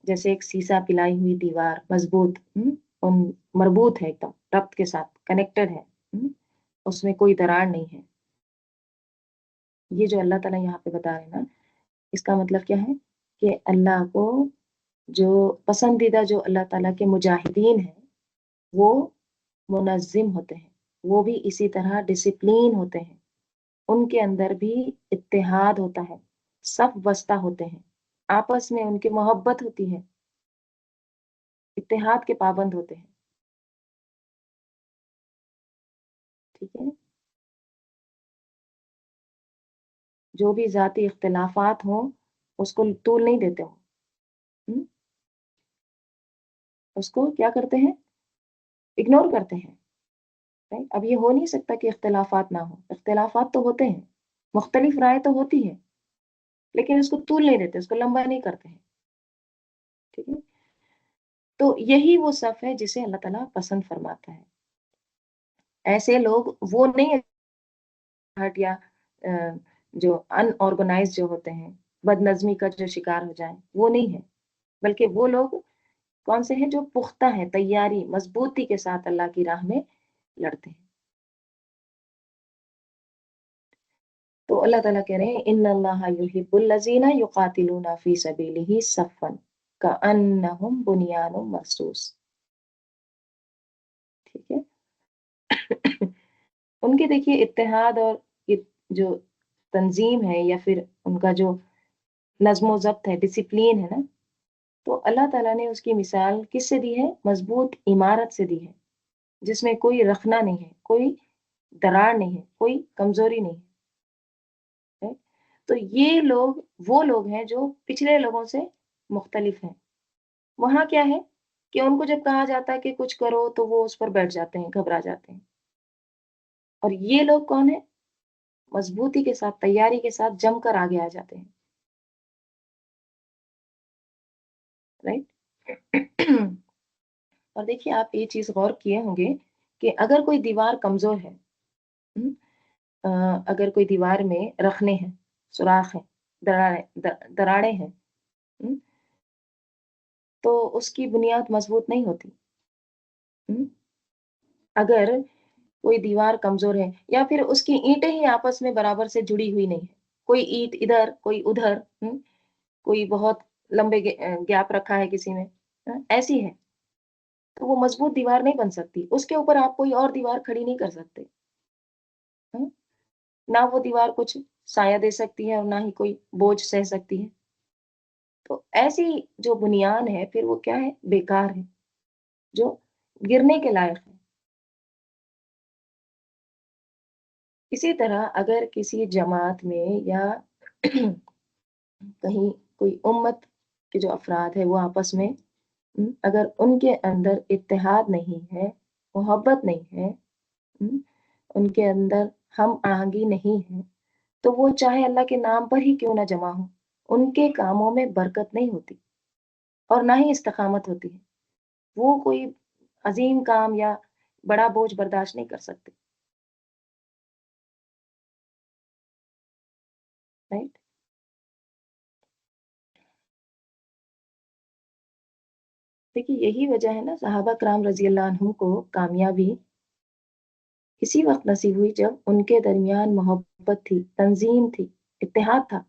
جیسے ایک سیسا پلائی ہوئی دیوار مضبوط، مربوط ہے، ایک دم ربط کے ساتھ کنیکٹڈ ہے، اس میں کوئی دراڑ نہیں ہے، یہ جو اللہ تعالیٰ یہاں پہ بتا رہے ہیں نا، اس کا مطلب کیا ہے کہ اللہ کو جو پسندیدہ، جو اللہ تعالیٰ کے مجاہدین ہیں وہ منظم ہوتے ہیں، وہ بھی اسی طرح ڈسپلین ہوتے ہیں، ان کے اندر بھی اتحاد ہوتا ہے، صف بستہ ہوتے ہیں، آپس میں ان کی محبت ہوتی ہے، اتحاد کے پابند ہوتے ہیں، ٹھیک ہے؟ جو بھی ذاتی اختلافات ہوں اس کو طول نہیں دیتے ہوں، ہم؟ اس کو کیا کرتے ہیں، اگنور کرتے ہیں، right؟ اب یہ ہو نہیں سکتا کہ اختلافات نہ ہوں، اختلافات تو ہوتے ہیں، مختلف رائے تو ہوتی ہے، لیکن اس کو طول نہیں دیتے، اس کو لمبا نہیں کرتے ہیں، ٹھیک ہے؟ تو یہی وہ صف ہے جسے اللہ تعالیٰ پسند فرماتا ہے، ایسے لوگ وہ نہیں ہٹ یا جو ان آرگنائز جو ہوتے ہیں، بد نظمی کا جو شکار ہو جائیں، وہ نہیں ہے، بلکہ وہ لوگ کون سے ہیں جو پختہ ہیں، تیاری مضبوطی کے ساتھ اللہ کی راہ میں لڑتے ہیں۔ تو اللہ تعالیٰ کہہ رہے ہیں ان اللہ یحب الذین یقاتلون فی سبیلہ صفا کأنہم بنیان مرصوص، ٹھیک ہے؟ ان کے دیکھیے اتحاد اور یہ جو تنظیم ہے یا پھر ان کا جو نظم و ضبط ہے، ڈسپلین ہے نا، تو اللہ تعالیٰ نے اس کی مثال کس سے دی ہے، مضبوط عمارت سے دی ہے، جس میں کوئی رخنا نہیں ہے، کوئی دراڑ نہیں ہے، کوئی کمزوری نہیں ہے۔ تو یہ لوگ وہ لوگ ہیں جو پچھلے لوگوں سے مختلف ہیں۔ وہاں کیا ہے کہ ان کو جب کہا جاتا ہے کہ کچھ کرو تو وہ اس پر بیٹھ جاتے ہیں، گھبرا جاتے ہیں، اور یہ لوگ کون ہیں، مضبوطی کے ساتھ، تیاری کے ساتھ جم کر آگے آ جاتے ہیں، رائٹ؟ اور دیکھیے آپ یہ چیز غور کیے ہوں گے کہ اگر کوئی دیوار کمزور ہے، اگر کوئی دیوار میں رخنے ہیں، سوراخ ہیں، دراڑیں ہیں، تو اس کی بنیاد مضبوط نہیں ہوتی۔ اگر کوئی دیوار کمزور ہے یا پھر اس کی اینٹیں ہی آپس میں برابر سے جڑی ہوئی نہیں ہے، کوئی اینٹ ادھر کوئی ادھر، کوئی بہت لمبے گیپ رکھا ہے کسی میں، ایسی ہے تو وہ مضبوط دیوار نہیں بن سکتی، اس کے اوپر آپ کوئی اور دیوار کھڑی نہیں کر سکتے، نہ وہ دیوار کچھ سایہ دے سکتی ہے اور نہ ہی کوئی بوجھ سہ سکتی ہے، تو ایسی جو بنیاد ہے پھر وہ کیا ہے، بیکار ہے، جو گرنے کے لائق ہے۔ اسی طرح اگر کسی جماعت میں یا کہیں کوئی امت کے جو افراد ہیں وہ آپس میں اگر ان کے اندر اتحاد نہیں ہے، محبت نہیں ہے، ان کے اندر ہم آہنگی نہیں ہے تو وہ چاہے اللہ کے نام پر ہی کیوں نہ جمع ہو، ان کے کاموں میں برکت نہیں ہوتی اور نہ ہی استقامت ہوتی ہے۔ وہ کوئی عظیم کام یا بڑا بوجھ برداشت نہیں کر سکتے، رائٹ؟ دیکھیے یہی وجہ ہے نا صحابہ کرام رضی اللہ عنہم کو کامیابی اسی وقت نصیب ہوئی جب ان کے درمیان محبت تھی، تنظیم تھی، اتحاد تھا،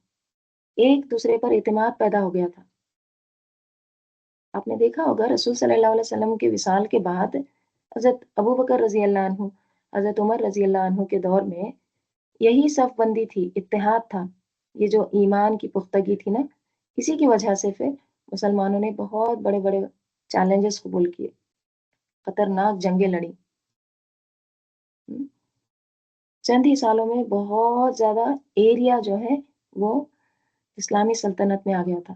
ایک دوسرے پر اعتماد پیدا ہو گیا تھا۔ آپ نے دیکھا ہوگا رسول صلی اللہ علیہ وسلم کے وصال کے بعد حضرت ابو بکر رضی اللہ عنہ، حضرت عمر رضی اللہ عنہ کے دور میں یہی صف بندی تھی، اتحاد تھا، یہ جو ایمان کی پختگی تھی نا، اسی کی وجہ سے پھر مسلمانوں نے بہت بڑے بڑے چیلنجز قبول کیے، خطرناک جنگیں لڑی۔ چند ہی سالوں میں بہت زیادہ ایریا جو ہے وہ اسلامی سلطنت میں آ گیا تھا۔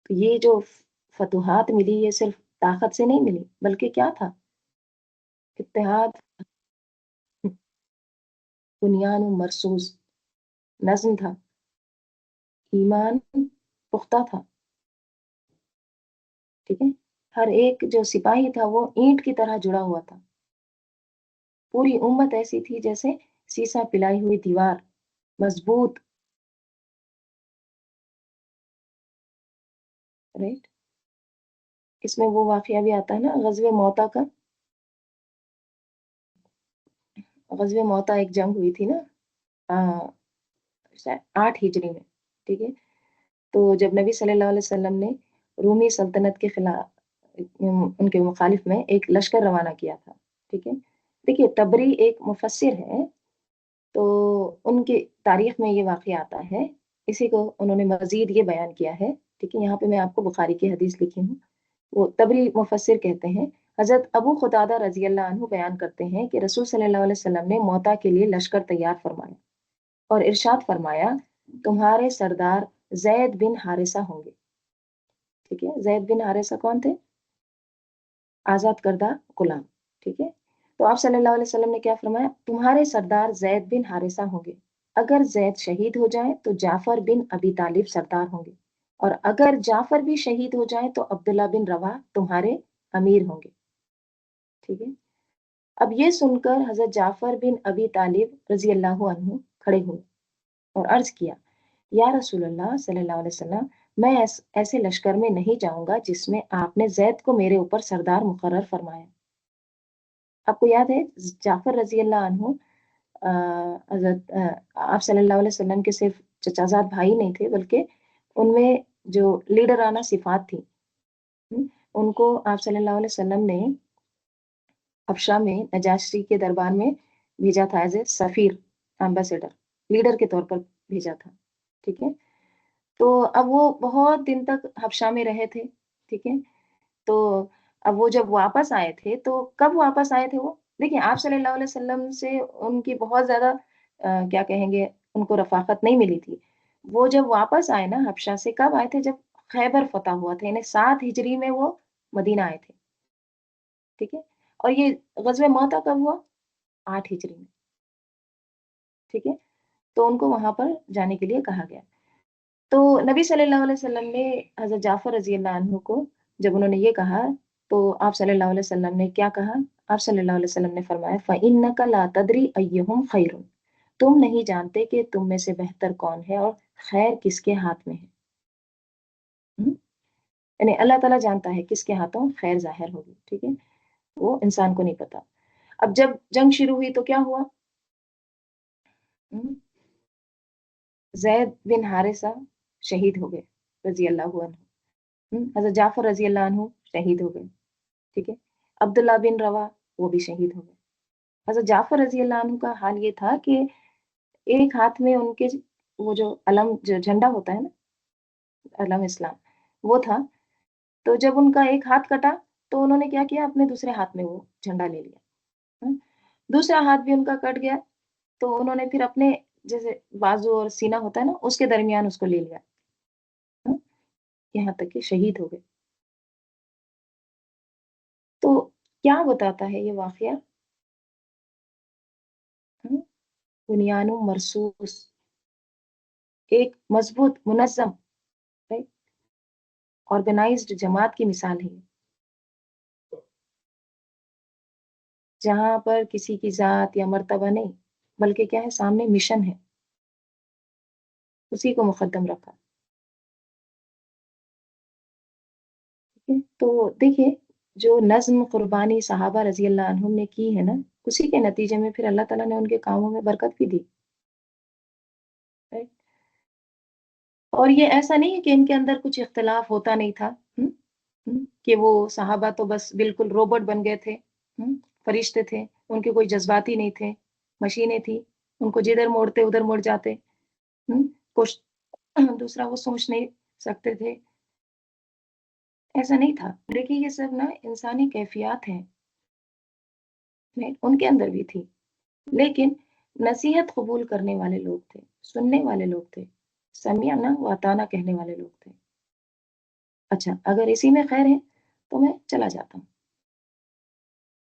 تو یہ جو فتوحات ملی یہ صرف طاقت سے نہیں ملی بلکہ کیا تھا؟ اتحاد، بنیان و مرصوص، نظم تھا، ایمان پختہ تھا، ٹھیک ہے؟ ہر ایک جو سپاہی تھا وہ اینٹ کی طرح جڑا ہوا تھا، پوری امت ایسی تھی جیسے سیسا پلائی ہوئی دیوار، مضبوط، رائٹ؟ اس میں وہ واقعہ بھی آتا ہے نا غزوہ موتا کا، غزوہ موتا ایک جنگ ہوئی تھی نا، شاید 8 ہجری میں، ٹھیک ہے؟ تو جب نبی صلی اللہ علیہ وسلم نے رومی سلطنت کے خلاف ان کے مخالف میں ایک لشکر روانہ کیا تھا، ٹھیک ہے؟ دیکھیے تبری ایک مفسر ہے، تو ان کی تاریخ میں یہ واقعہ آتا ہے، اسی کو انہوں نے مزید یہ بیان کیا ہے، ٹھیک ہے؟ یہاں پہ میں آپ کو بخاری کی حدیث لکھی ہوں، وہ تبری مفسر کہتے ہیں حضرت ابو قتادہ رضی اللہ عنہ بیان کرتے ہیں کہ رسول صلی اللہ علیہ وسلم نے موتا کے لیے لشکر تیار فرمایا اور ارشاد فرمایا تمہارے سردار زید بن حارثہ ہوں گے، ٹھیک ہے؟ زید بن حارثہ کون تھے؟ آزاد کردہ غلام، ٹھیک ہے؟ تو آپ صلی اللہ علیہ وسلم نے کیا فرمایا؟ تمہارے سردار زید بن حارثہ ہوں گے، اگر زید شہید ہو جائیں تو جعفر بن ابی طالب سردار ہوں گے، اور اگر جعفر بھی شہید ہو جائیں تو عبداللہ بن رواح تمہارے امیر ہوں گے، ٹھیک ہے؟ اب یہ سن کر حضرت جعفر بن ابی طالب رضی اللہ عنہ کھڑے ہوئے اور عرض کیا یا رسول اللہ صلی اللہ علیہ وسلم، میں ایسے لشکر میں نہیں جاؤں گا جس میں آپ نے زید کو میرے اوپر سردار مقرر فرمایا۔ آپ کو یاد ہے جعفر رضی اللہ عنہ حضرت آپ صلی اللہ علیہ وسلم کے صرف چچا زاد بھائی نہیں تھے بلکہ ان میں جو لیڈرانہ صفات تھی، ان کو آپ صلی اللہ علیہ وسلم نے حبشہ میں نجاشی کے دربار میں بھیجا تھا ایز اے سفیر، ایمبیسڈر، لیڈر کے طور پر بھیجا تھا، ٹھیک ہے؟ تو اب وہ بہت دن تک حبشہ میں رہے تھے، ٹھیک ہے؟ تو اب وہ جب واپس آئے تھے تو کب واپس آئے تھے وہ؟ دیکھیں آپ صلی اللہ علیہ وسلم سے ان کی بہت زیادہ کیا کہیں گے ان کو رفاقت نہیں ملی تھی، وہ جب واپس آئے نا حبشہ سے، کب آئے تھے؟ جب خیبر فتح ہوا تھا، یعنی 7 ہجری میں وہ مدینہ آئے تھے، ٹھیک ہے؟ اور یہ غزوہ موتا کب ہوا؟ 8 ہجری میں، ٹھیک ہے؟ تو ان کو وہاں پر جانے کے لیے کہا گیا۔ تو نبی صلی اللہ علیہ وسلم نے حضرت جعفر رضی اللہ عنہ کو جب انہوں نے یہ کہا تو آپ صلی اللہ علیہ وسلم نے کیا کہا؟ آپ صلی اللہ علیہ وسلم نے فرمایا فَإِنَّكَ لَا تَدْرِي أَيُّهُمْ خَيْرٌ، تم نہیں جانتے کہ تم میں سے بہتر کون ہے اور خیر کس کے ہاتھ میں ہے۔ یعنی اللہ تعالیٰ جانتا ہے کس کے ہاتھوں خیر ظاہر ہوگی، ٹھیک ہے؟ وہ انسان کو نہیں پتا۔ اب جب جنگ شروع ہوئی تو کیا ہوا؟ ہم، زید بن حارثہ شہید ہو گئے رضی اللہ عنہ، حضرت جعفر رضی اللہ عنہ شہید ہو گئے، ٹھیک ہے؟ عبداللہ بن روا وہ بھی شہید ہو گئے۔ حضرت جعفر رضی اللہ عنہ کا حال یہ تھا کہ ایک ہاتھ میں ان کے وہ جو علم جو جھنڈا ہوتا ہے نا، علم اسلام وہ تھا، تو جب ان کا ایک ہاتھ کٹا تو انہوں نے کیا کیا؟ اپنے دوسرے ہاتھ میں وہ جھنڈا لے لیا، ہاں؟ دوسرا ہاتھ بھی ان کا کٹ گیا تو انہوں نے پھر اپنے جیسے بازو اور سینہ ہوتا ہے نا اس کے درمیان اس کو لے لیا، ہاں؟ یہاں تک کہ شہید ہو گئے۔ تو کیا بتاتا ہے یہ واقعہ؟ بنیان مرصوص، ایک مضبوط منظم آرگنائزڈ جماعت کی مثال ہے، جہاں پر کسی کی ذات یا مرتبہ نہیں بلکہ کیا ہے، سامنے مشن ہے، اسی کو مقدم رکھا۔ ٹھیک ہے؟ تو دیکھیے جو نظم قربانی صحابہ رضی اللہ عنہم نے کی ہے نا، اسی کے نتیجے میں پھر اللہ تعالیٰ نے ان کے کاموں میں برکت بھی دی۔ Right؟ اور یہ ایسا نہیں ہے کہ ان کے اندر کچھ اختلاف ہوتا نہیں تھا، کہ وہ صحابہ تو بس بالکل روبوٹ بن گئے تھے، فرشتے تھے، ان کے کوئی جذبات ہی نہیں تھے، مشینیں تھی، ان کو جدھر موڑتے ادھر مڑ جاتے، کچھ دوسرا وہ سوچ نہیں سکتے تھے، ایسا نہیں تھا۔ دیکھیے یہ سب نا انسانی کیفیات ہیں، ان کے اندر بھی تھی، لیکن نصیحت قبول کرنے والے لوگ تھے، سننے والے لوگ تھے، سمیعنا و اطعنا کہنے والے لوگ تھے۔ اچھا اگر اسی میں خیر ہے تو میں چلا جاتا ہوں،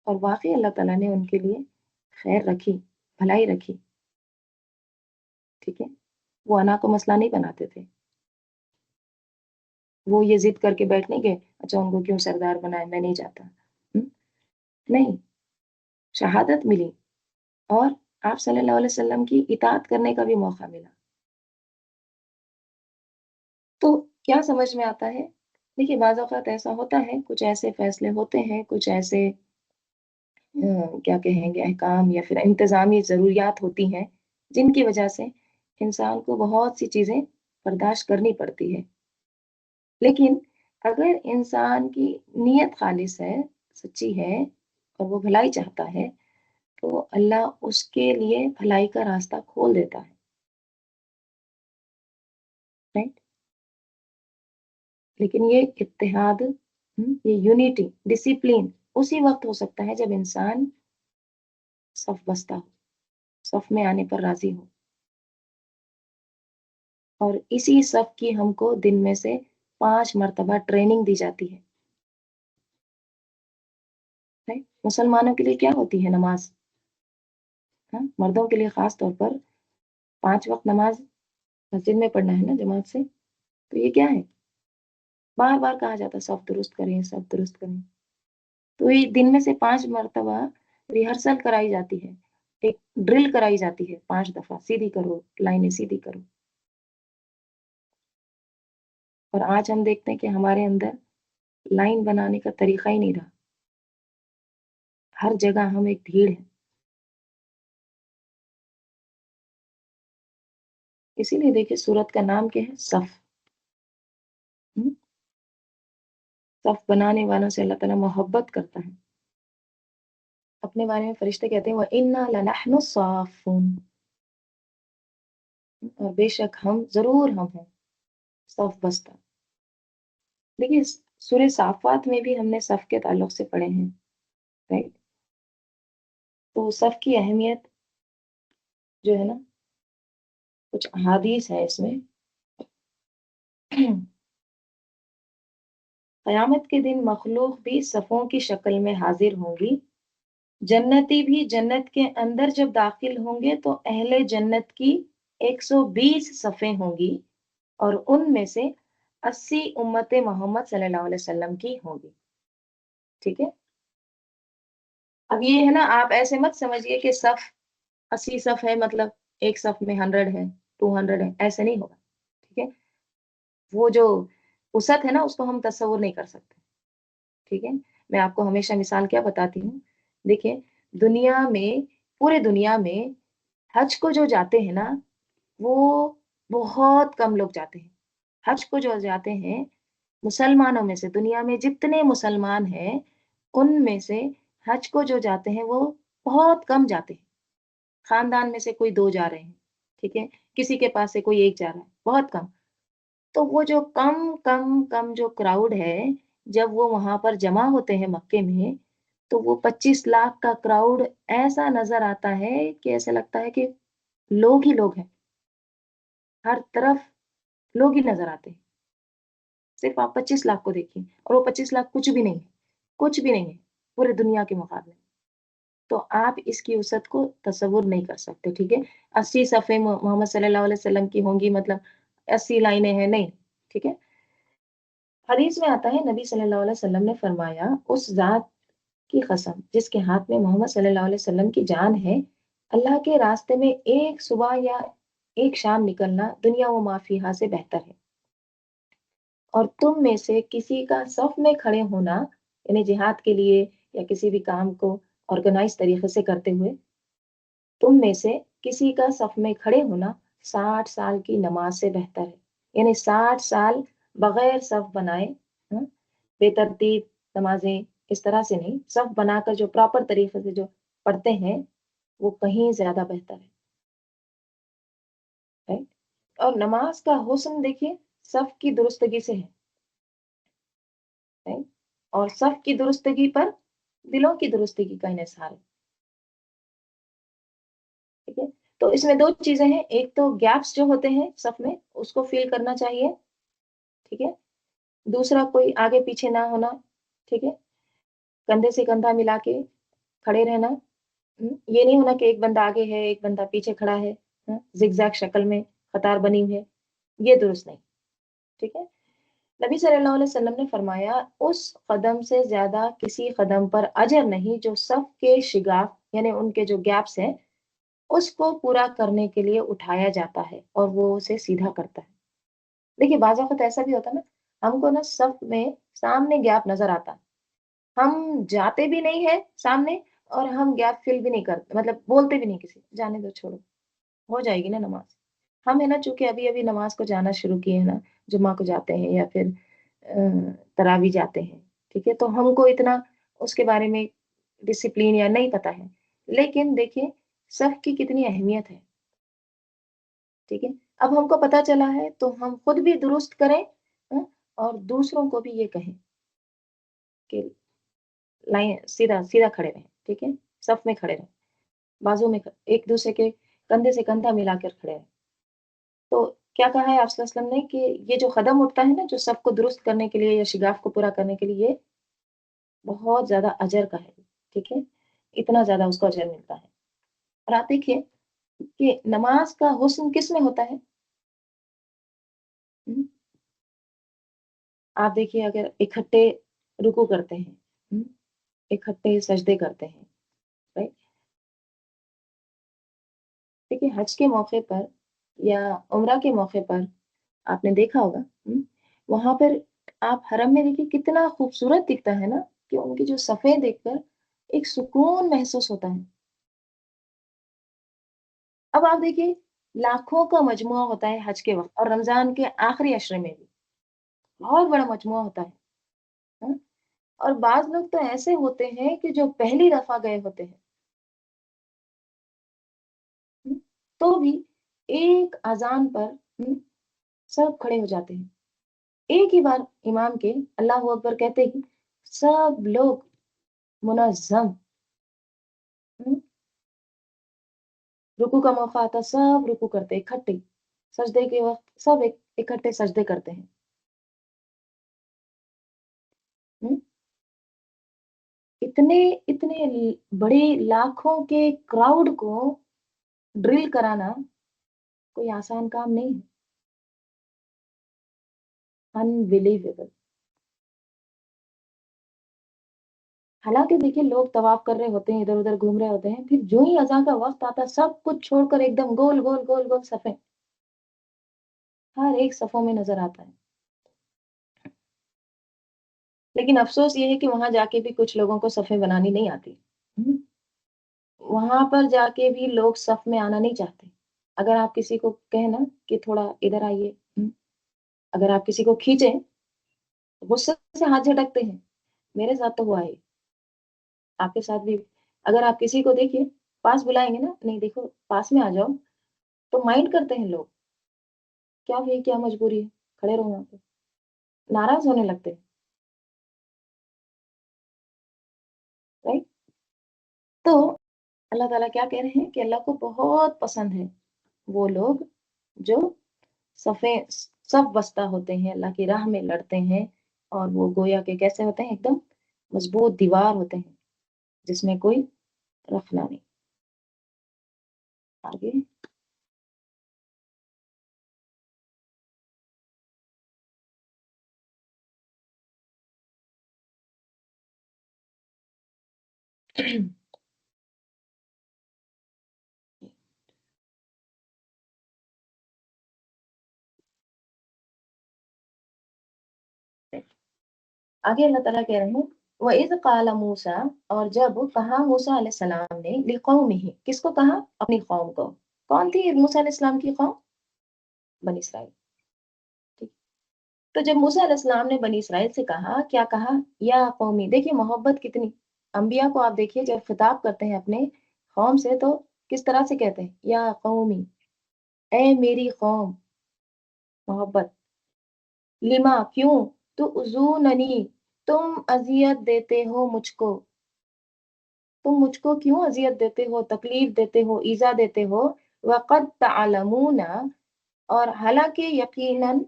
اور واقعی اللہ تعالیٰ نے ان کے لیے خیر رکھی، بھلائی رکھی۔ ٹھیک ہے، وہ انا کو مسئلہ نہیں بناتے تھے، وہ یہ ضد کر کے بیٹھ نہیں گئے اچھا ان کو کیوں سردار بنائے، میں نہیں جاتا، نہیں، شہادت ملی اور آپ صلی اللہ علیہ وسلم کی اطاعت کرنے کا بھی موقع ملا۔ تو کیا سمجھ میں آتا ہے؟ دیکھیے بعض اوقات ایسا ہوتا ہے، کچھ ایسے فیصلے ہوتے ہیں، کچھ ایسے کیا کہیں گے احکام یا پھر انتظامی ضروریات ہوتی ہیں جن کی وجہ سے انسان کو بہت سی چیزیں برداشت کرنی پڑتی ہے، لیکن اگر انسان کی نیت خالص ہے، سچی ہے، اور وہ بھلائی چاہتا ہے تو اللہ اس کے لیے بھلائی کا راستہ کھول دیتا ہے، رائٹ؟ لیکن یہ اتحاد، یہ یونیٹی، ڈسپلین اسی وقت ہو سکتا ہے جب انسان صف بستہ ہو، صف میں آنے پر راضی ہو، اور اسی صف کی ہم کو دن میں سے 5 مرتبہ ٹریننگ دی جاتی ہے، right؟ مسلمانوں کے لیے کیا ہوتی ہے نماز؟ مردوں کے لیے خاص طور پر 5 وقت نماز مسجد میں پڑھنا ہے نا جماعت سے، تو یہ کیا ہے؟ بار بار کہا جاتا ہے صف درست کریں، صف درست کریں، تو یہ دن میں سے 5 مرتبہ ریہرسل کرائی جاتی ہے، ایک ڈرل کرائی جاتی ہے، 5 دفعہ سیدھی کرو، لائنیں سیدھی کرو۔ اور آج ہم دیکھتے ہیں کہ ہمارے اندر لائن بنانے کا طریقہ ہی نہیں رہا، ہر جگہ ہم ایک بھیڑ ہے، اسی لیے دیکھیں سورت کا نام کیا ہے؟ صف۔ صف بنانے والوں سے اللہ تعالیٰ محبت کرتا ہے، اپنے بارے میں فرشتے کہتے ہیں وَإِنَّا لَنَحْنُ الصَّافُّونَ، اور بے شک ہم ضرور ہم ہیں صف بستہ۔ دیکھیے سورہ صافات میں بھی ہم نے صف کے تعلق سے پڑھے ہیں، رائٹ؟ تو صف کی اہمیت جو ہے نا، کچھ احادیث ہے اس میں۔ قیامت کے دن مخلوق بھی صفوں کی شکل میں حاضر ہوں گی، جنتی بھی جنت کے اندر جب داخل ہوں گے تو اہل جنت کی 120 صفیں ہوں گی، اور ان میں سے 80 امت محمد صلی اللہ علیہ وسلم کی ہوں گی۔ ٹھیک ہے، اب یہ ہے نا، آپ ایسے مت سمجھیے کہ صف 80 صف ہے مطلب ایک صف میں 100 ہے، 200 ہے، ایسے نہیں ہوگا۔ ٹھیک ہے، وہ جو وسعت ہے نا اس کو ہم تصور نہیں کر سکتے۔ ٹھیک ہے، میں آپ کو ہمیشہ مثال کیا بتاتی ہوں، دیکھیں دنیا میں، پورے دنیا میں حج کو جو جاتے ہیں نا، وہ بہت کم لوگ جاتے ہیں۔ حج کو جو جاتے ہیں مسلمانوں میں سے، دنیا میں جتنے مسلمان ہیں ان میں سے حج کو جو جاتے ہیں وہ بہت کم جاتے ہیں، خاندان میں سے کوئی 2 جا رہے ہیں، ٹھیک ہے، کسی کے پاس سے کوئی 1 جا رہا ہے، بہت کم۔ تو وہ جو کم کم کم جو کراؤڈ ہے، جب وہ وہاں پر جمع ہوتے ہیں مکے میں، تو وہ 25 لاکھ کا کراؤڈ ایسا نظر آتا ہے کہ ایسا لگتا ہے کہ لوگ ہی لوگ ہیں، ہر طرف لوگ ہی نظر آتے ہیں۔ صرف آپ 25 لاکھ کو دیکھیے، اور وہ 25 لاکھ کچھ بھی نہیں ہے، کچھ بھی نہیں ہے۔ पूरे दुनिया के मुकाबले में। तो आप इसकी वसअत को तसव्वुर नहीं कर सकते, ठीक है? 80 सफ़े मोहम्मद सल्लल्लाहु अलैहि वसल्लम की होंगी, मतलब 80 लाइनें हैं, नहीं, ठीक है? हदीस में आता है नबी सल्लल्लाहु अलैहि वसल्लम ने फरमाया, उस ज़ात की कसम जिसके हाथ में मोहम्मद सल्लल्लाहु अलैहि वसल्लम की जान है, अल्लाह के रास्ते में एक सुबह या एक शाम निकलना दुनिया व मा फ़ीहा से बेहतर है। और तुम में से किसी का सफ में खड़े होना, यानी जिहाद के लिए या किसी भी काम को ऑर्गेनाइज तरीके से करते हुए, तुम में से किसी का सफ में खड़े होना 60 साल की नमाज से बेहतर है। यानी 60 साल बगैर सफ बनाए, हम्म, बेतरतीब नमाजें इस तरह से नहीं, सफ बनाकर जो प्रॉपर तरीके से जो पढ़ते हैं, वो कहीं ज्यादा बेहतर है। और नमाज का हुस्न देखिए, सफ की दुरुस्तगी से है। और सफ की दुरुस्तगी पर दिलों की दुरुस्तगी का इन्हिसार है। ठीक है? तो इसमें 2 चीज़ें हैं, एक तो गैप्स जो होते हैं सफ में, उसको फ़िल करना चाहिए, ठीक है? दूसरा कोई आगे-पीछे ना होना, ठीक है? कंधे से कंधा मिला के खड़े रहना, ये नहीं होना कि एक बंदा आगे है, एक बंदा पीछे खड़ा है, ज़िगज़ैग शक्ल में कतार बनी हुई है, ये दुरुस्त नहीं, ठीक है? नबी सल्लल्लाहु अलैहि वसल्लम ने फरमाया, उस कदम से ज़्यादा किसी कदम पर अजर नहीं जो सफ के शिगाफ यानी उनके जो गैप्स हैं, उसको पूरा करने के लिए उठाया जाता है और वो उसे सीधा करता है। देखिए, बाज़ वक़्त ऐसा भी होता है ना, हमको ना सफ में सामने गैप नज़र आता है। हम जाते भी नहीं हैं सामने और हम गैप फ़िल भी नहीं करते, मतलब बोलते भी नहीं किसी को, जाने दो छोड़ो, हो जाएगी ना नमाज़। हम है ना चूँकि अभी-अभी नमाज़ को जाना शुरू किए हैं ना, जुम्मा को जाते हैं या फिर तरावी जाते हैं, ठीक है? तो हमको इतना उसके बारे में डिसिप्लिन या नहीं पता है। लेकिन देखिए, सफ की कितनी अहमियत है, ठीक है? अब हमको पता चला है तो हम खुद भी दुरुस्त करें, और दूसरों को भी ये कहें कि लाइन सीधा सीधा खड़े रहें, ठीक है? सफ में खड़े रहें, बाजू में एक दूसरे के कंधे से कंधा मिलाकर खड़े रहें। तो क्या कहा है आप सल्लल्लाहु अलैहि वसल्लम ने कि ये जो कदम उठता है ना, जो सब को दुरुस्त करने के लिए या शिगाफ को पूरा करने के लिए, ये बहुत ज़्यादा अजर का है, ठीक है? इतना ज़्यादा उसको अजर मिलता है। और आप देखिए कि नमाज़ का हुस्न किसमें होता है? हुँ, आप देखिए अगर इकट्ठे रुकू करते हैं, हुँ, इकट्ठे सजदे करते हैं, राइट? देखिए हज के मौके पर या उम्रा के मौके पर आपने देखा होगा, वहाँ पर आप हरम में देखिए कितना खूबसूरत दिखता है ना, कि उनकी जो सफ़ें देखकर एक सुकून महसूस होता है। अब आप देखिए, लाखों का मजमुआ होता है हज के वक़्त और रमज़ान के आखिरी अशरे में भी, बहुत बड़ा मजमुआ होता है। हाँ? और बाज़ लोग तो ऐसे होते हैं कि जो पहली दफ़ा गए होते हैं, हुँ, तो भी एक अज़ान पर, सब खड़े हो जाते हैं। एक ही बार इमाम के अल्लाहू अकबर कहते ही सब लोग मुनज़्ज़म, हुँ, रुकू का मौका आता, सब रुकू करते इकट्ठे, सजदे के वक़्त सब इकट्ठे सजदे करते हैं। हुँ, इतने इतने बड़े लाखों के क्राउड को ड्रिल कराना कोई आसान काम नहीं है। अनबिलीवेबल। हालाँकि देखिए लोग तवाफ़ कर रहे होते हैं, इधर-उधर घूम रहे होते हैं, फिर जो ही अज़ान का वक़्त आता है, सब कुछ छोड़कर एकदम गोल, गोल, गोल, गोल सफ़ें, हर एक सफ़ों में नज़र आता है। लेकिन अफ़सोस ये है कि वहाँ जाके भी कुछ लोगों को सफ़ें बनानी नहीं आती। हुँ, वहाँ पर जाके भी लोग सफ़ में आना नहीं चाहते। अगर आप किसी को कहें ना कि थोड़ा इधर आइए, अगर आप किसी को खींचे, गुस्से से हाथ झटकते हैं। मेरे साथ तो हुआ है, आपके साथ भी। अगर आप किसी को देखिए, पास बुलाएँगे ना, नहीं देखो पास में आ जाओ, तो माइंड करते हैं लोग, क्या भई क्या मजबूरी है, खड़े रहो वहाँ पे, नाराज़ होने लगते हैं, राइट? तो अल्लाह ताला क्या कह रहे हैं कि अल्लाह को बहुत पसंद है, वो लोग जो सफ़ें सफ बस्ता होते हैं, अल्लाह की राह में लड़ते हैं, और वो गोया के कैसे होते हैं, एकदम मजबूत दीवार होते हैं। جس میں کوئی رکھنا نہیں. آگے. آگے اللہ تعالیٰ کہہ رہے ہیں وَإِذْ قَالَ مُوسَىٰ، اور جب کہا موسیٰ علیہ السلام نے لِقَوْمِهِ، کس کو کہا؟ اپنی قوم کو. کون تھی موسیٰ علیہ السلام کی قوم؟ بنی اسرائیل. ٹھیک. تو جب موسیٰ علیہ السلام نے بنی اسرائیل سے کہا، کیا کہا؟ یا قومی. دیکھیے محبت کتنی. انبیاء کو آپ دیکھیے جب خطاب کرتے ہیں اپنے قوم سے تو کس طرح سے کہتے ہیں؟ یا قومی، اے میری قوم. محبت. لما، کیوں؟ تؤذوننی، تم اذیت دیتے ہو مجھ کو. تم مجھ کو کیوں اذیت دیتے ہو، تکلیف دیتے ہو، ایذا دیتے ہو. وقد تعلمون، اور حالانکہ یقیناً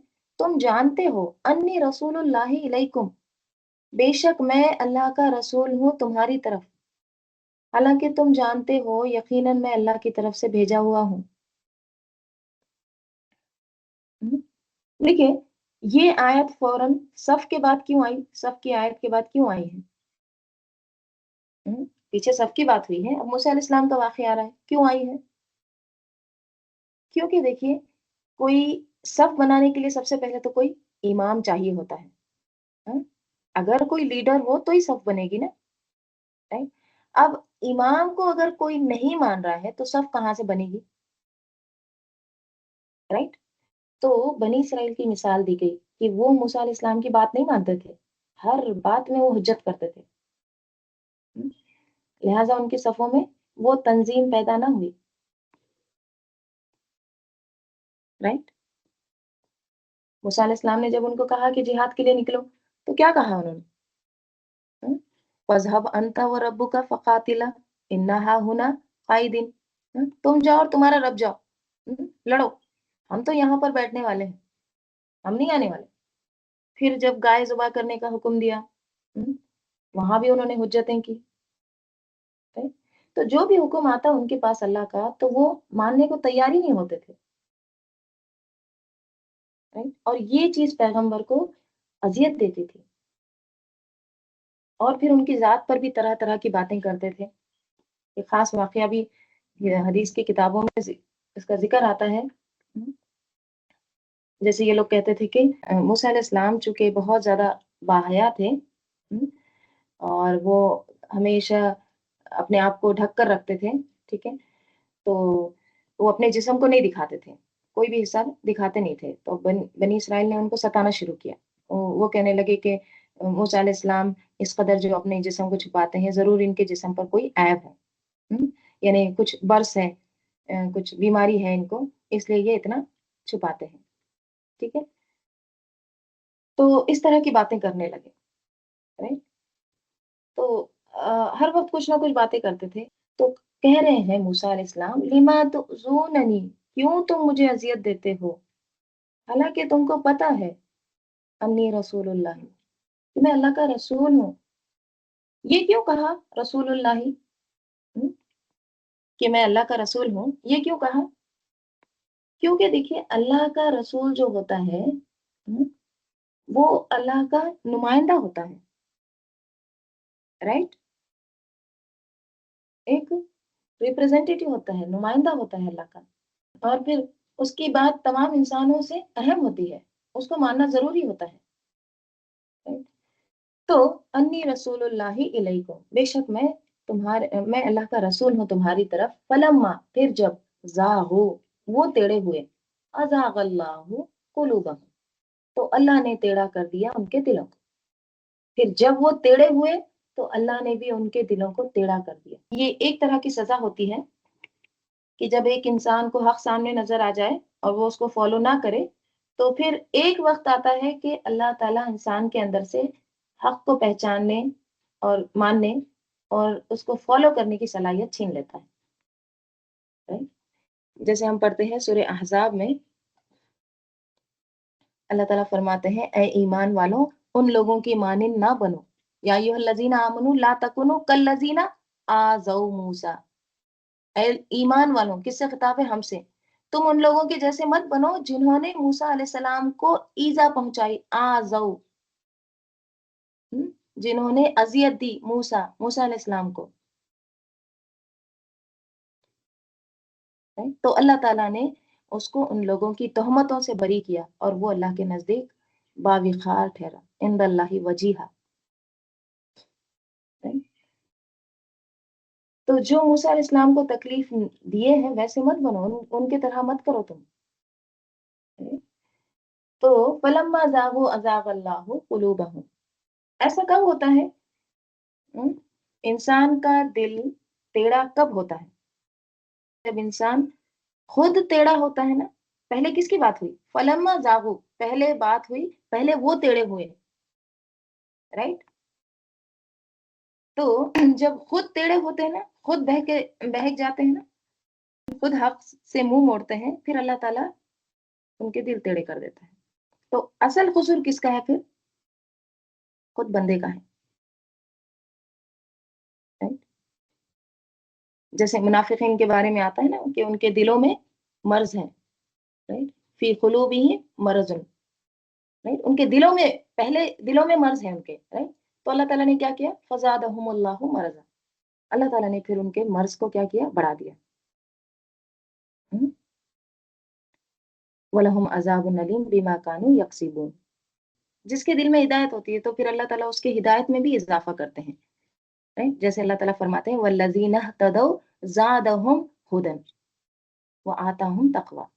تم جانتے ہو، انی رسول اللہ علیکم، بے شک میں اللہ کا رسول ہوں تمہاری طرف. حالانکہ تم جانتے ہو یقیناً میں اللہ کی طرف سے بھیجا ہوا ہوں. دیکھیں یہ آیت فوراً صف کے بعد کیوں آئی؟ صف کی آیت کے بعد کیوں آئی ہے؟ پیچھے صف کی بات ہوئی ہے، اب موسیٰ علیہ السلام کا واقعہ آ رہا ہے. کیوں آئی ہے؟ کیونکہ دیکھیے کوئی صف بنانے کے لیے سب سے پہلے تو کوئی امام چاہیے ہوتا ہے. ہاں؟ اگر کوئی لیڈر ہو تو ہی صف بنے گی نا. رائٹ. اب امام کو اگر کوئی نہیں مان رہا ہے تو صف کہاں سے بنے گی؟ رائٹ. تو بنی اسرائیل کی مثال دی گئی کہ وہ موسیٰ علیہ السلام کی بات نہیں مانتے تھے، ہر بات میں وہ حجت کرتے تھے. لہٰذا ان کے صفوں میں وہ تنظیم پیدا نہ ہوئی. رائٹ. موسیٰ علیہ السلام نے جب ان کو کہا کہ جہاد کے لیے نکلو تو کیا کہا انہوں نے؟ فَاذْهَبْ أَنْتَ وَرَبُّكَ فَقَاتِلَا إِنَّا هَاهُنَا قَاعِدُونَ. تم جاؤ اور تمہارا رب جاؤ، لڑو، ہم تو یہاں پر بیٹھنے والے ہیں، ہم نہیں آنے والے. پھر جب گائے ذبح کرنے کا حکم دیا وہاں بھی انہوں نے حجتیں کی. تو جو بھی حکم آتا ان کے پاس اللہ کا تو وہ ماننے کو تیار ہی نہیں ہوتے تھے. اور یہ چیز پیغمبر کو اذیت دیتی تھی. اور پھر ان کی ذات پر بھی طرح طرح کی باتیں کرتے تھے. ایک خاص واقعہ بھی حدیث کی کتابوں میں اس کا ذکر آتا ہے. جیسے یہ لوگ کہتے تھے کہ موسیٰ علیہ السلام چونکہ بہت زیادہ باحیا تھے اور وہ ہمیشہ اپنے آپ کو ڈھک کر رکھتے تھے. ٹھیک ہے. تو وہ اپنے جسم کو نہیں دکھاتے تھے، کوئی بھی حصہ دکھاتے نہیں تھے. تو بنی اسرائیل نے ان کو ستانا شروع کیا. وہ کہنے لگے کہ موسیٰ علیہ السلام اس قدر جو اپنے جسم کو چھپاتے ہیں، ضرور ان کے جسم پر کوئی عیب ہے، یعنی کچھ برس ہے، کچھ بیماری ہے ان کو، اس لیے یہ اتنا چھپاتے ہیں. ٹھیک ہے. تو اس طرح کی باتیں کرنے لگے. right؟ تو ہر وقت کچھ نہ کچھ باتیں کرتے تھے. تو کہہ رہے ہیں موسیٰ علیہ السلام لما تؤذوننی، کیوں تم مجھے اذیت دیتے ہو، حالانکہ تم کو پتہ ہے انی رسول اللہ، کہ میں اللہ کا رسول ہوں. یہ کیوں کہا رسول اللہ کہ میں اللہ کا رسول ہوں؟ یہ کیوں کہا؟ کیونکہ دیکھیے اللہ کا رسول جو ہوتا ہے وہ اللہ کا نمائندہ ہوتا ہے. رائٹ. ایک ریپرزینٹیٹیو ہوتا ہے، نمائندہ ہوتا ہے اللہ کا. اور پھر اس کی بات تمام انسانوں سے اہم ہوتی ہے، اس کو ماننا ضروری ہوتا ہے. تو انی رسول اللہ علیکم، بے شک میں اللہ کا رسول ہوں تمہاری طرف. فلما، پھر جب زاغو، وہ ٹیڑے ہوئے، ازاغ اللہ قلوبہم، تو اللہ نے ٹیڑھا کر دیا ان کے دلوں کو. پھر جب وہ ٹیڑے ہوئے تو اللہ نے بھی ان کے دلوں کو ٹیڑھا کر دیا. یہ ایک طرح کی سزا ہوتی ہے کہ جب ایک انسان کو حق سامنے نظر آ جائے اور وہ اس کو فالو نہ کرے تو پھر ایک وقت آتا ہے کہ اللہ تعالیٰ انسان کے اندر سے حق کو پہچاننے اور ماننے اور اس کو فالو کرنے کی صلاحیت چھین لیتا ہے. جیسے ہم پڑھتے ہیں سورہ احزاب میں اللہ تعالیٰ فرماتے ہیں اے ایمان والوں ان لوگوں کی مانند نہ بنو، یا ایھا الذین آمنوا لا تکونوا کالذین आज़ौ मूसा, ईमान वालों, किससे खिताब है? हमसे। तुम उन लोगों के जैसे मत बनो जिन्होंने मूसा अलैहिस्सलाम को ईजा पहुंचाई, आज़ौ, जिन्होंने अजियत दी मूसा अलैहिस्सलाम को। तो अल्लाह ताला ने उसको उन लोगों की तोहमतों से बरी किया और वो अल्लाह के नजदीक बाविखार ठहरा, इंदल्लाहि वजीहा। तो जो मूसा अलैहिस्सलाम को तकलीफ दिए हैं वैसे मत बनो, उनके तरह मत करो तुम। तो फलम्मा ज़ागू अज़ाग़ अल्लाहु क़ुलूबहुम, ऐसा कब होता है? हम्म, इंसान का दिल टेढ़ा कब होता है? जब इंसान खुद टेढ़ा होता है ना। पहले किसकी बात हुई? फलम्मा ज़ागू, पहले बात हुई, पहले वो टेढ़े हुए, राइट। तो जब खुद टेढ़े होते हैं ना, खुद बहक जाते हैं ना, खुद हक से मुंह मोड़ते हैं, फिर अल्लाह ताला उनके दिल टेढ़े कर देता है। तो असल कसूर किसका है फिर? खुद बंदे का है, राइट। जैसे मुनाफिकीन के बारे में आता है ना कि उनके दिलों में मर्ज है, राइट। फी कुलूबिहिम मरजुन, राइट। उनके दिलों में, पहले दिलों में मर्ज है उनके, राइट। तो अल्लाह ताला ने क्या किया? फज़ादहुमुल्लाहु मरज़ा, अल्लाह ताला ने फिर उनके मर्ज को क्या किया? बढ़ा दिया। वलहुम अज़ाबुन अलीम बिमा कानू यक्सिबून। जिसके दिल में हिदायत होती है तो फिर अल्लाह ताला उसके हिदायत में भी इजाफा करते हैं, राइट। जैसे अल्लाह ताला फरमाते हैं वल्लज़ीना तदौ ज़ादहुम हुदन व आताहुम तक़वा,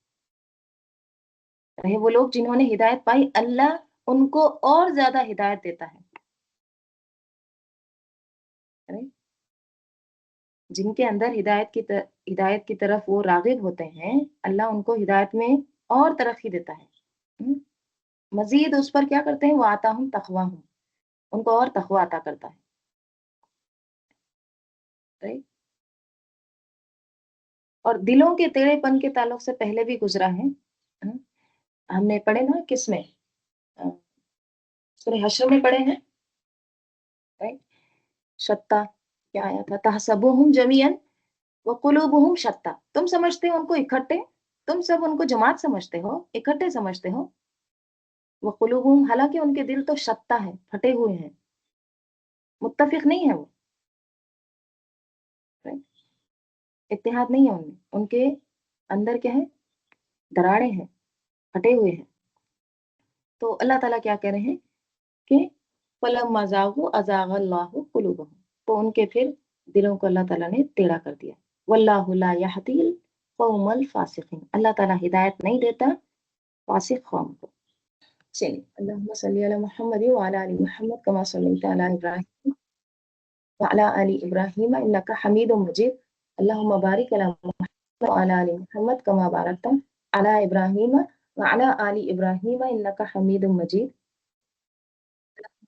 रहे वो लोग जिन्होंने हिदायत पाई, अल्लाह उनको और ज्यादा हिदायत देता है, राइट। जिनके अंदर हिदायत की तरफ वो रागिब होते हैं, अल्लाह उनको हिदायत में और तरक्की देता है। हम्म, मजीद उस पर क्या करते हैं? वो आता हूँ तकवा हूँ, उनको और तकवा अता करता है, राइट। और दिलों के टेढ़ेपन के ताल्लुक से पहले भी गुजरा है। हम्म, हमने पढ़े ना, किसमें? अ, सूरह हश्र में पढ़े हैं, राइट। शत्ता क्या आया था? तहसबुहुम जमीअन व कुलूबुहुम शत्ता, तुम समझते हो उनको इकट्ठे, तुम सब उनको जमात समझते हो, इकट्ठे समझते हो। वो कुलूबुहुम, हालांकि उनके दिल तो शत्ता है, फटे हुए हैं, मुत्तफिक नहीं है वो, राइट। इत्तेहाद नहीं है उनमें, उनके अंदर क्या है? दरारें हैं, फटे हुए हैं। तो अल्लाह ताला क्या कह रहे हैं कि फलम्मा ज़ागू अज़ाग़ अल्लाहु कुलूबहुम, तो उनके फिर दिलों को अल्लाह ताला ने टेढ़ा कर दिया। वल्लाहु ला यहदील कौमल फासिकीन, अल्लाह ताला हिदायत नहीं देता फासिक कौम को। चलिए, अल्लाहुम्मा सल्ली अला मुहम्मद व अला आलि मुहम्मद कमा सल्लैता अला इब्राहीम व अला आलि इब्राहीम इन्नका हमीदुम मजीद। अल्लाहुम्मा बारिक अला मुहम्मद व अला आलि मुहम्मद कमा बारकता अला इब्राहीम व अला आलि इब्राहीम इन्नका हमीदुम मजीद।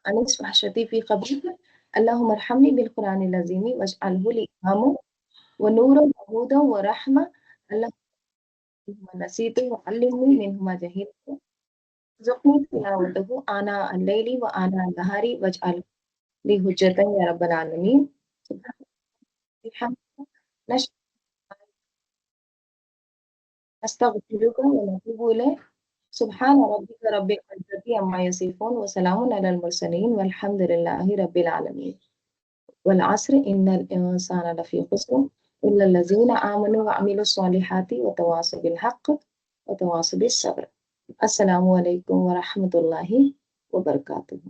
अनिस वहशती फी क़ब्री, अल्लाहुम्मा अरहमनी बिल कुरानिल अज़ीम वजअलहु ली इमामा व नूरन व हुदन व रहमा। अल्लाहुम्मा नसीतु व अल्लिमनी मिनहुमा जहीलतु ज़ुक़नी तिलावतहु आना अल-लैली व आना अन-नहारी वजअल ली हुज्जतन या रब्बल आलमीन। नस्तगफिरुका व नतूबु इलैक। सुब्हान रब्बिका रब्बिल इज़्ज़ति अम्मा यसिफून व सलामुन अलल मुरसलीन वल्हम्दुलिल्लाहि रब्बिल आलमीन। वल अस्र इन्नल इंसाना लफ़ी खुस्र इल्लल लज़ीना आमनु व अमिलुस स्वालिहाति व तवासौ बिल हक़्क़ व तवासौ बिस सब्र। अस्सलामु अलैकुम व रहमतुल्लाहि व बरकातुहू।